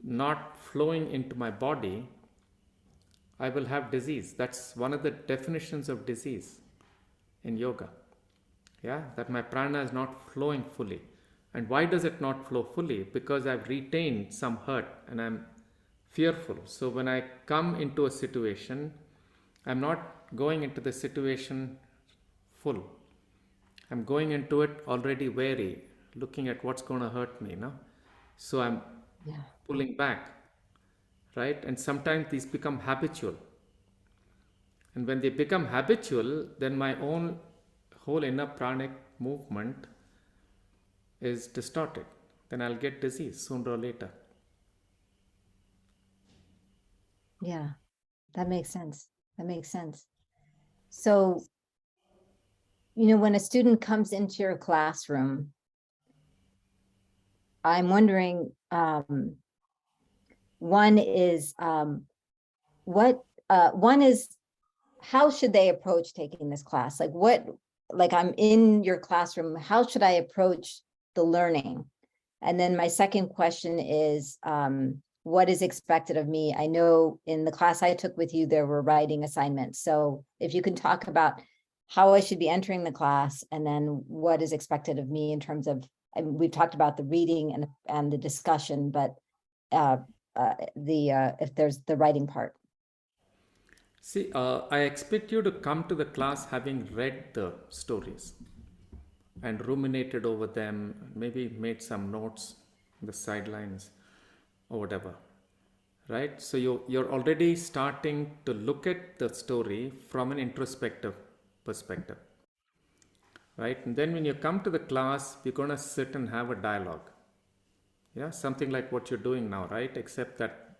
not flowing into my body, I will have disease. That's one of the definitions of disease in yoga. Yeah, that my prana is not flowing fully. And why does it not flow fully? Because I've retained some hurt and I'm fearful. So when I come into a situation, I'm not going into the situation full. I'm going into it already wary, looking at what's going to hurt me, no? So I'm Yeah. pulling back, right? And sometimes these become habitual. And when they become habitual, then my own whole inner pranic movement is distorted. Then I'll get disease sooner or later. Yeah. That makes sense. That makes sense. So, when a student comes into your classroom, I'm wondering, one is how should they approach taking this class? Like I'm in your classroom, how should I approach the learning? And then my second question is, what is expected of me? I know in the class I took with you, there were writing assignments. So if you can talk about how I should be entering the class, and then what is expected of me in terms of, we've talked about the reading and the discussion, but if there's the writing part. See, I expect you to come to the class having read the stories and ruminated over them, maybe made some notes on the sidelines or whatever, right? So you're already starting to look at the story from an introspective perspective, right? And then when you come to the class, we're going to sit and have a dialogue. Yeah, something like what you're doing now, right? Except that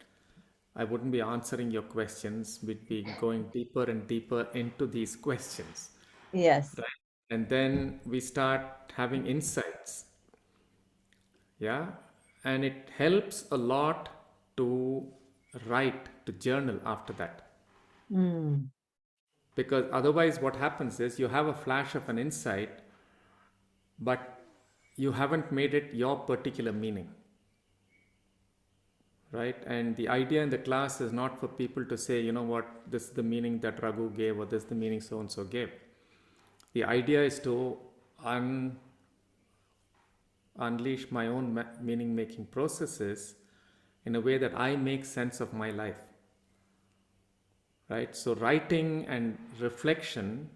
I wouldn't be answering your questions. We'd be going deeper and deeper into these questions, Yes. right? And then we start having insights. Yeah. And it helps a lot to write, to journal after that. Mm, Because otherwise, what happens is you have a flash of an insight, but you haven't made it your particular meaning. Right? And the idea in the class is not for people to say, you know what, this is the meaning that Raghu gave, or this is the meaning so and so gave. The idea is to unleash my own meaning making processes in a way that I make sense of my life. Right? So, writing and reflection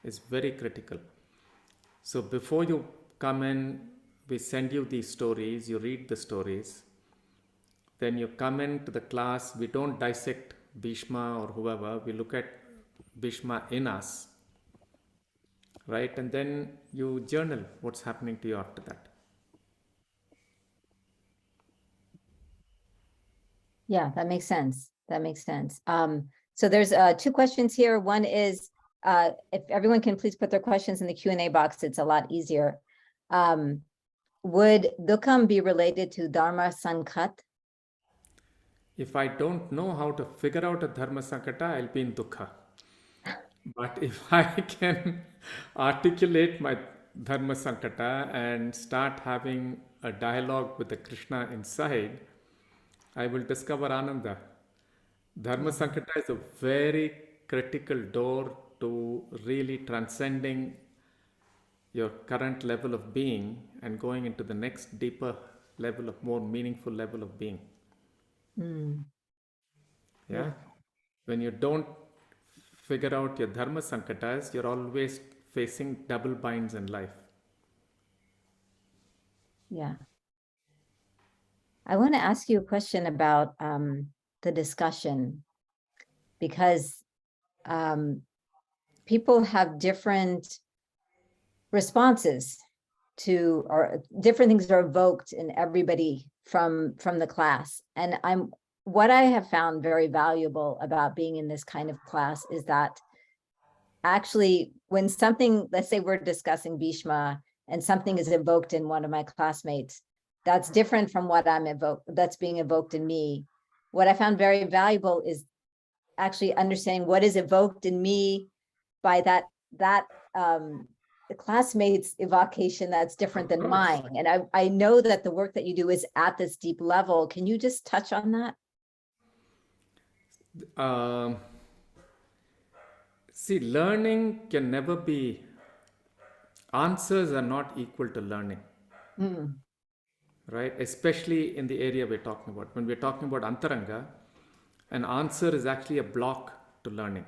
is very critical. So, before you come in, we send you these stories, you read the stories. Then you come into the class, we don't dissect Bhishma or whoever, we look at Bhishma in us, right? And then you journal what's happening to you after that. yeah, that makes sense. That makes sense. So there's two questions here. One is, if everyone can please put their questions in the Q&A box, it's a lot easier. Would Dukkham be related to Dharma Sankat? If I don't know how to figure out a Dharma Sankata, I'll be in Dukkha. But if I can articulate my Dharma Sankata and start having a dialogue with the Krishna inside, I will discover Ananda. Dharma Sankata is a very critical door to really transcending your current level of being and going into the next deeper level of more meaningful level of being. Mm, Yeah. When you don't figure out your Dharma Sankatas, you're always facing double binds in life. yeah. I want to ask you a question about the discussion, because people have different responses to, or different things are evoked in everybody from the class. And what I have found very valuable about being in this kind of class is that actually when something, let's say we're discussing Bhishma and something is evoked in one of my classmates, that's different from what that's being evoked in me. What I found very valuable is actually understanding what is evoked in me by that the classmates' evocation that's different than mine. And I know that the work that you do is at this deep level. Can you just touch on that? See, learning can never be, answers are not equal to learning, right? Especially in the area we're talking about. When we're talking about Antaranga, an answer is actually a block to learning,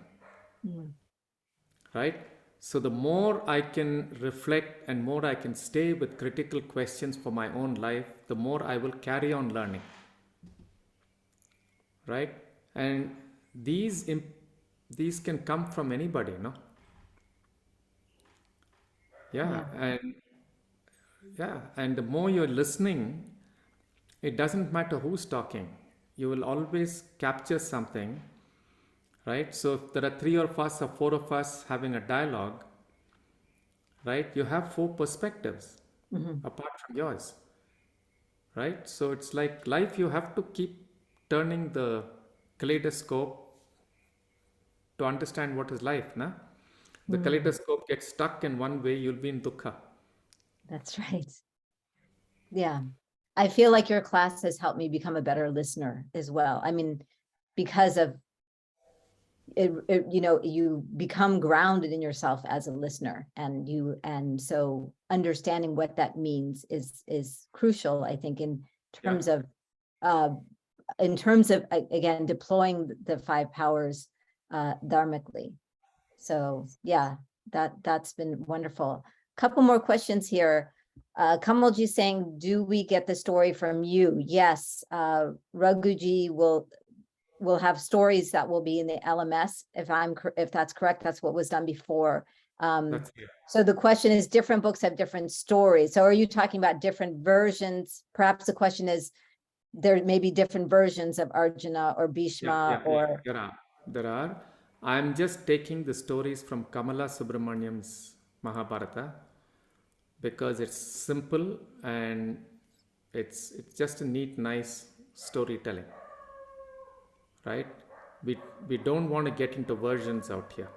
right? So the more I can reflect and more I can stay with critical questions for my own life, the more I will carry on learning. Right? And these can come from anybody, no? Yeah, and the more you're listening, it doesn't matter who's talking. You will always capture something, right? So if there are three of us or four of us having a dialogue, right? You have four perspectives apart from yours, right? So it's like life, you have to keep turning the kaleidoscope to understand what is life, na? The kaleidoscope gets stuck in one way, you'll be in dukkha. That's right. Yeah. I feel like your class has helped me become a better listener as well. I mean, because of it, you become grounded in yourself as a listener, and so understanding what that means is crucial, I think, in terms of again deploying the five powers dharmically. So yeah, that's been wonderful. Couple more questions here. Kamalji saying, do we get the story from you? Yes, Raghuji will have stories that will be in the LMS. If that's correct, that's what was done before. That's it. So the question is, different books have different stories. So are you talking about different versions? Perhaps the question is, there may be different versions of Arjuna or Bhishma or. There are. I'm just taking the stories from Kamala Subramaniam's Mahabharata because it's simple and it's just a neat, nice storytelling, right? We don't want to get into versions out here.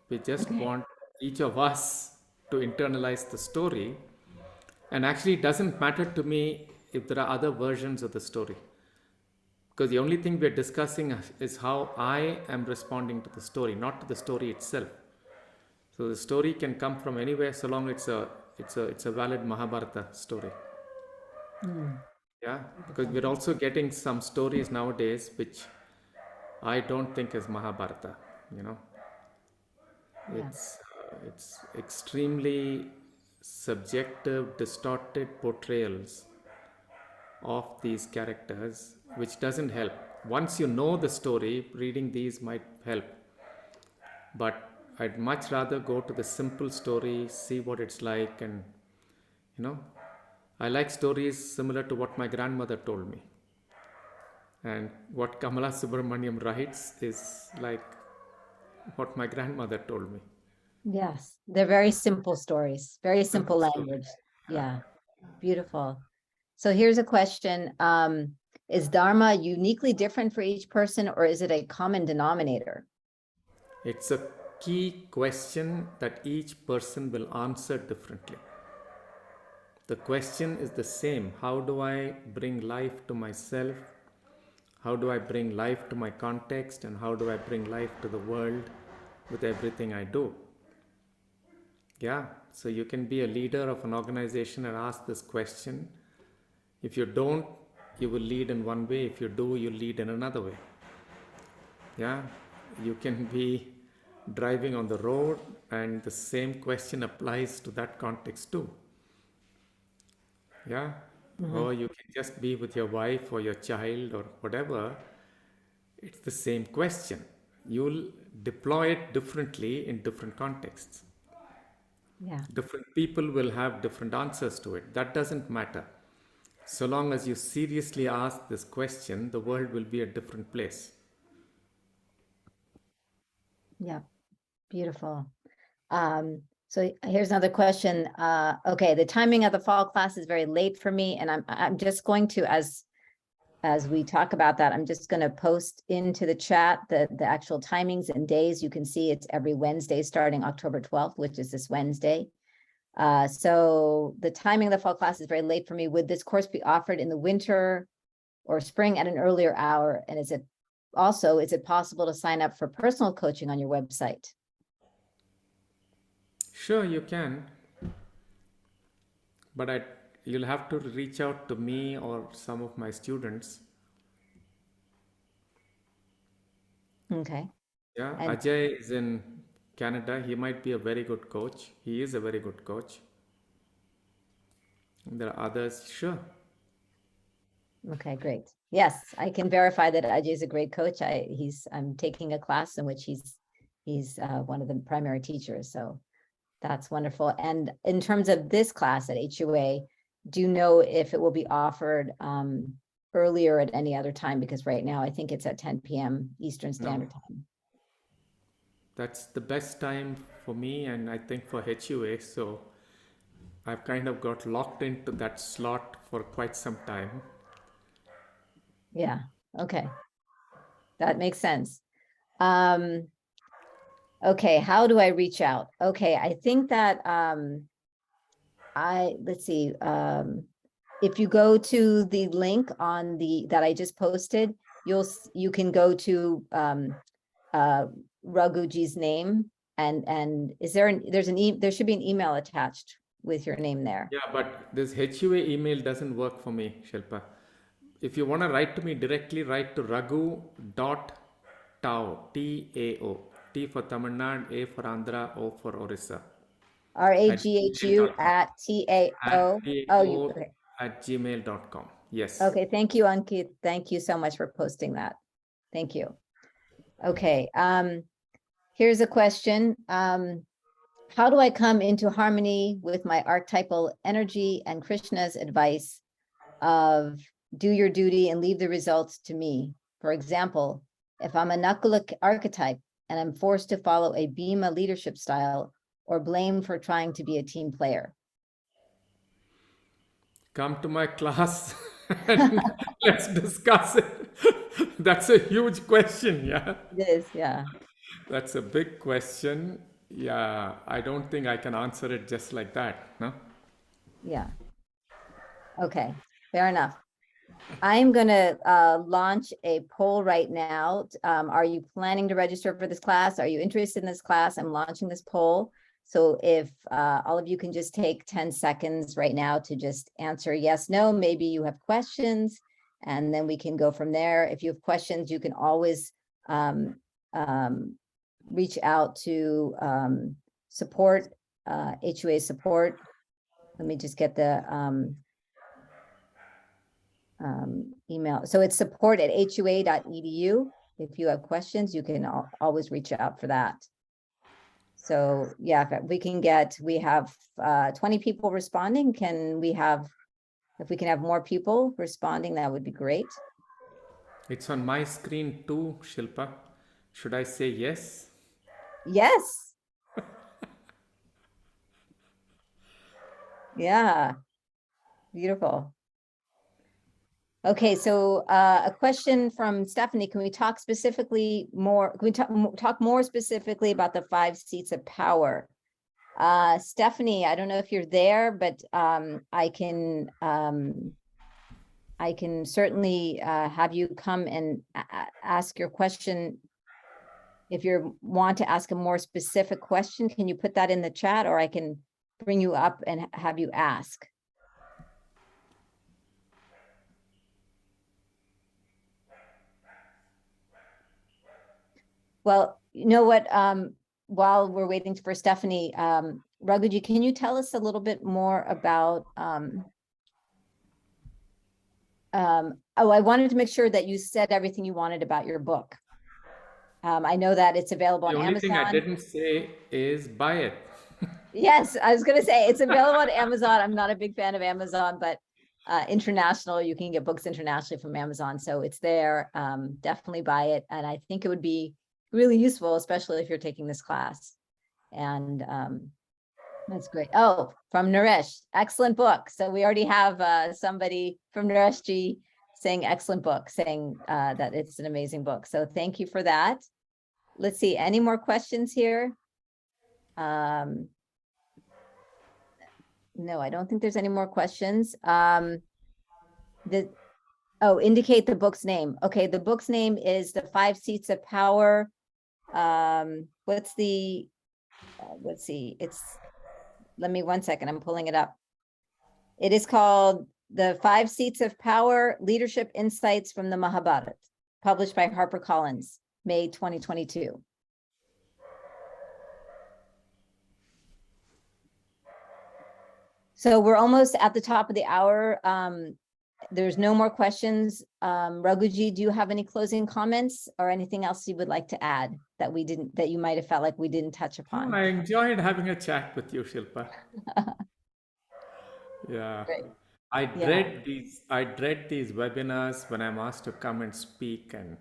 We just want each of us to internalize the story. And actually, it doesn't matter to me if there are other versions of the story. Because the only thing we're discussing is how I am responding to the story, not to the story itself. So the story can come from anywhere so long it's a valid Mahabharata story. Yeah, because we're also getting some stories nowadays which I don't think is Mahabharata. You know, it's extremely subjective, distorted portrayals of these characters, which doesn't help. Once you know the story, reading these might help. But I'd much rather go to the simple story, see what it's like, and I like stories similar to what my grandmother told me. And what Kamala Subramaniam writes is like what my grandmother told me. Yes, they're very simple stories, very simple Simple language. stories. Yeah, beautiful. So here's a question. Is Dharma uniquely different for each person, or is it a common denominator? It's a key question that each person will answer differently. The question is the same. How do I bring life to myself? How do I bring life to my context? And how do I bring life to the world with everything I do? Yeah, so you can be a leader of an organization and ask this question. If you don't, you will lead in one way. If you do, you lead in another way. Yeah, you can be driving on the road and the same question applies to that context too. Yeah, or you can just be with your wife or your child or whatever. It's the same question. You'll deploy it differently in different contexts. Yeah. Different people will have different answers to it. That doesn't matter. So long as you seriously ask this question, the world will be a different place. Yeah, beautiful. So here's another question. Okay, the timing of the fall class is very late for me, and I'm just going to, as we talk about that, I'm just going to post into the chat the actual timings and days. You can see it's every Wednesday starting October 12th, which is this Wednesday. So the timing of the fall class is very late for me. Would this course be offered in the winter or spring at an earlier hour? And is it possible to sign up for personal coaching on your website? Sure, you can. But you'll have to reach out to me or some of my students. Okay. Yeah, And Ajay is in Canada. He might be a very good coach. He is a very good coach. There are others, sure. Okay, great. Yes, I can verify that Ajay is a great coach. I'm taking a class in which he's one of the primary teachers. So that's wonderful. And in terms of this class at HUA, do you know if it will be offered earlier at any other time? Because right now I think it's at 10 p.m. Eastern Standard Time. That's the best time for me and I think for HUA. So I've kind of got locked into that slot for quite some time. Yeah, okay. That makes sense. Okay, how do I reach out? Okay, I think that let's see, if you go to the link on that I just posted, you can go to Raghuji's name and there should be an email attached with your name there. Yeah, but this HUA email doesn't work for me, Shilpa. If you want to write to me directly, write to raghu.tao, T-A-O, T for Tamil Nadu, A for Andhra, O for Orissa. RAGHU at TAO. Okay. At gmail.com. Yes. Okay, thank you, Ankit. Thank you so much for posting that. Thank you. Okay, here's a question. How do I come into harmony with my archetypal energy and Krishna's advice of do your duty and leave the results to me? For example, if I'm a Nakula archetype and I'm forced to follow a Bhima leadership style or blamed for trying to be a team player. Come to my class and let's discuss it. That's a huge question, yeah. It is, yeah. That's a big question. Yeah, I don't think I can answer it just like that, no? Yeah. Okay, fair enough. I'm gonna launch a poll right now. Are you planning to register for this class? Are you interested in this class? I'm launching this poll. So if all of you can just take 10 seconds right now to just answer yes, no, maybe you have questions, and then we can go from there. If you have questions, you can always reach out to support, HUA support. Let me just get the email. So it's support@hua.edu. If you have questions, you can always reach out for that. So yeah, if we have 20 people responding. If we can have more people responding, that would be great. It's on my screen too, Shilpa. Should I say yes? Yes. Yeah, beautiful. Okay, so a question from Stephanie. Can we talk specifically more? Can we talk more specifically about the 5 seats of power? Stephanie, I don't know if you're there, but I can certainly have you come and ask your question. If you want to ask a more specific question, can you put that in the chat, or I can bring you up and have you ask? Well, you know what, while we're waiting for Stephanie, Raghuji, can you tell us a little bit more about, I wanted to make sure that you said everything you wanted about your book. I know that it's available on Amazon. The only thing I didn't say is buy it. Yes, I was going to say it's available on Amazon. I'm not a big fan of Amazon, but international, you can get books internationally from Amazon. So it's there. Definitely buy it. And I think it would be really useful, especially if you're taking this class. And that's great. Oh, from Naresh, excellent book. So we already have somebody from Nareshji saying excellent book, saying that it's an amazing book. So thank you for that. Let's see, any more questions here? No, I don't think there's any more questions. Indicate the book's name. Okay, the book's name is The 5 Seats of Power. Let's see, let me 1 second, I'm pulling it up. It is called The 5 Seats of Power, Leadership Insights from the Mahabharata, published by HarperCollins, May 2022. So we're almost at the top of the hour. There's no more questions. Raghuji, do you have any closing comments or anything else you would like to add that we didn't, that you might have felt like we didn't touch upon? I enjoyed having a chat with you, Shilpa. Yeah. Great. I Yeah. dread these webinars when I'm asked to come and speak, and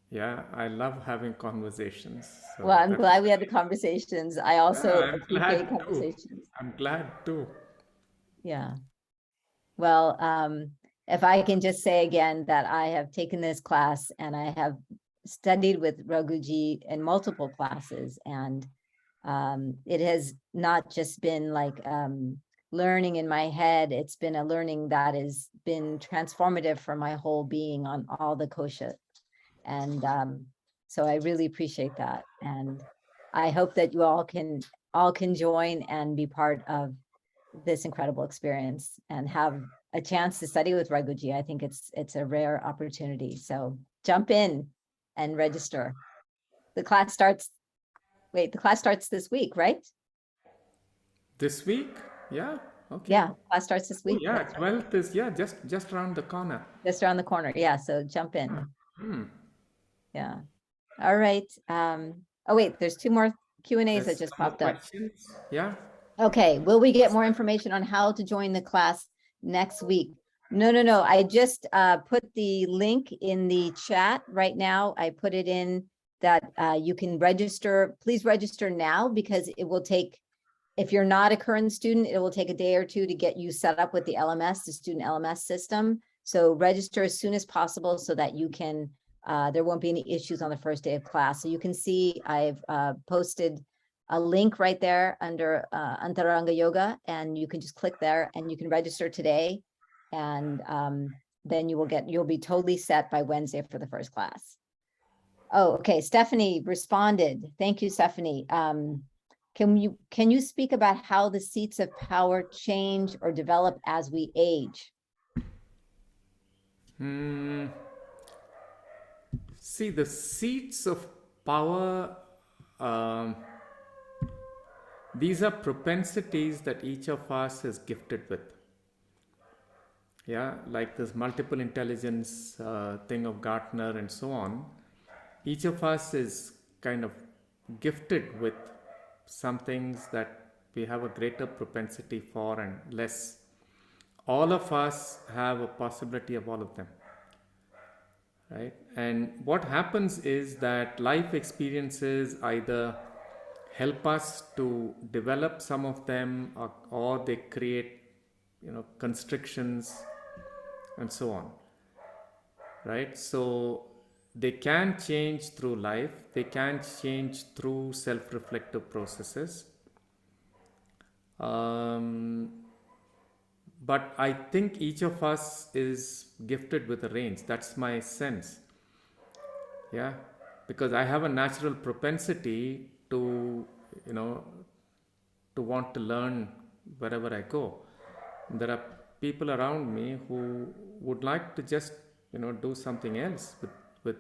yeah, I love having conversations. So Well, I'm that's, glad we had the conversations. I also I'm appreciate glad too. conversations. I'm glad too. Yeah. Well, if I can just say again that I have taken this class and I have studied with Raghuji in multiple classes, and it has not just been like learning in my head, it's been a learning that has been transformative for my whole being on all the kosha. And so I really appreciate that. And I hope that you all can join and be part of this incredible experience and have a chance to study with Raghuji. I think it's a rare opportunity. So jump in and register. The class starts this week, right? This week? Yeah. Okay. Yeah, class starts this Oh, week. yeah, That's 12th is, yeah, just around the corner. just around the corner. Yeah, so jump in. Yeah. All right. Oh wait, there's two more Q&As that There's just some more popped up. questions. Yeah. Okay, will we get more information on how to join the class next week? No. I just put the link in the chat right now. I put it in that you can register. Please register now, because it will take, if you're not a current student, it will take a day or two to get you set up with the LMS, the student LMS system. So register as soon as possible so that you can, there won't be any issues on the first day of class. So you can see I've posted a link right there under Antaranga Yoga, and you can just click there and you can register today. And then you'll be totally set by Wednesday for the first class. Oh, okay. Stephanie responded. Thank you, Stephanie. Can you speak about how the seats of power change or develop as we age? See, the seats of power, these are propensities that each of us is gifted with. Yeah, like this multiple intelligence thing of Gartner and so on. Each of us is kind of gifted with some things that we have a greater propensity for and less. All of us have a possibility of all of them, right? And what happens is that life experiences either help us to develop some of them, or they create, constrictions and so on, right? So they can change through life, they can change through self-reflective processes. But I think each of us is gifted with a range. That's my sense. Yeah, because I have a natural propensity to, to want to learn wherever I go. There are people around me who would like to just, do something else with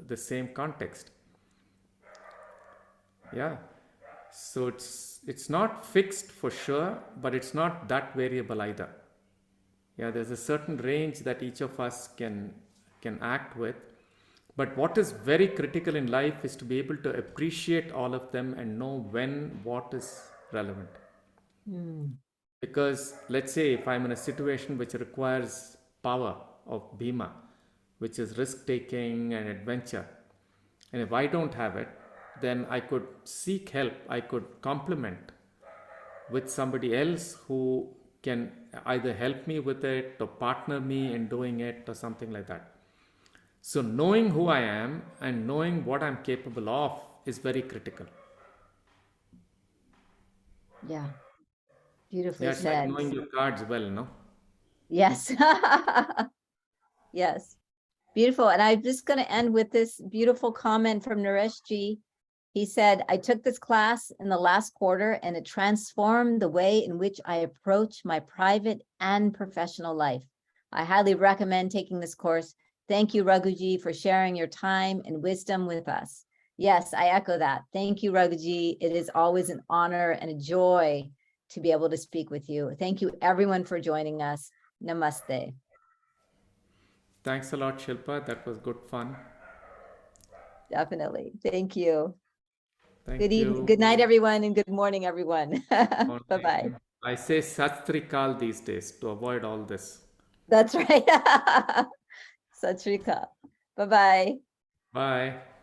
the same context. Yeah. So it's not fixed for sure, but it's not that variable either. Yeah, there's a certain range that each of us can act with. But what is very critical in life is to be able to appreciate all of them and know when what is relevant. Because let's say if I'm in a situation which requires power of Bhima, which is risk taking and adventure, and if I don't have it, then I could seek help, I could complement with somebody else who can either help me with it or partner me in doing it or something like that. So knowing who I am and knowing what I'm capable of is very critical. Yeah, beautifully It's said. like knowing your cards well, no? Yes. Yes, beautiful. And I'm just going to end with this beautiful comment from Naresh Ji. He said, I took this class in the last quarter and it transformed the way in which I approach my private and professional life. I highly recommend taking this course. Thank you, Raghuji, for sharing your time and wisdom with us. Yes, I echo that. Thank you, Raghuji. It is always an honor and a joy to be able to speak with you. Thank you everyone for joining us. Namaste. Thanks a lot, Shilpa. That was good fun. Definitely. Thank you. Thank Good evening. you. Good night, everyone, and good morning, everyone. Morning. Bye-bye. I say Sat Sri Akal these days to avoid all this. That's right. Sat Sri Akal. Bye-bye. Bye.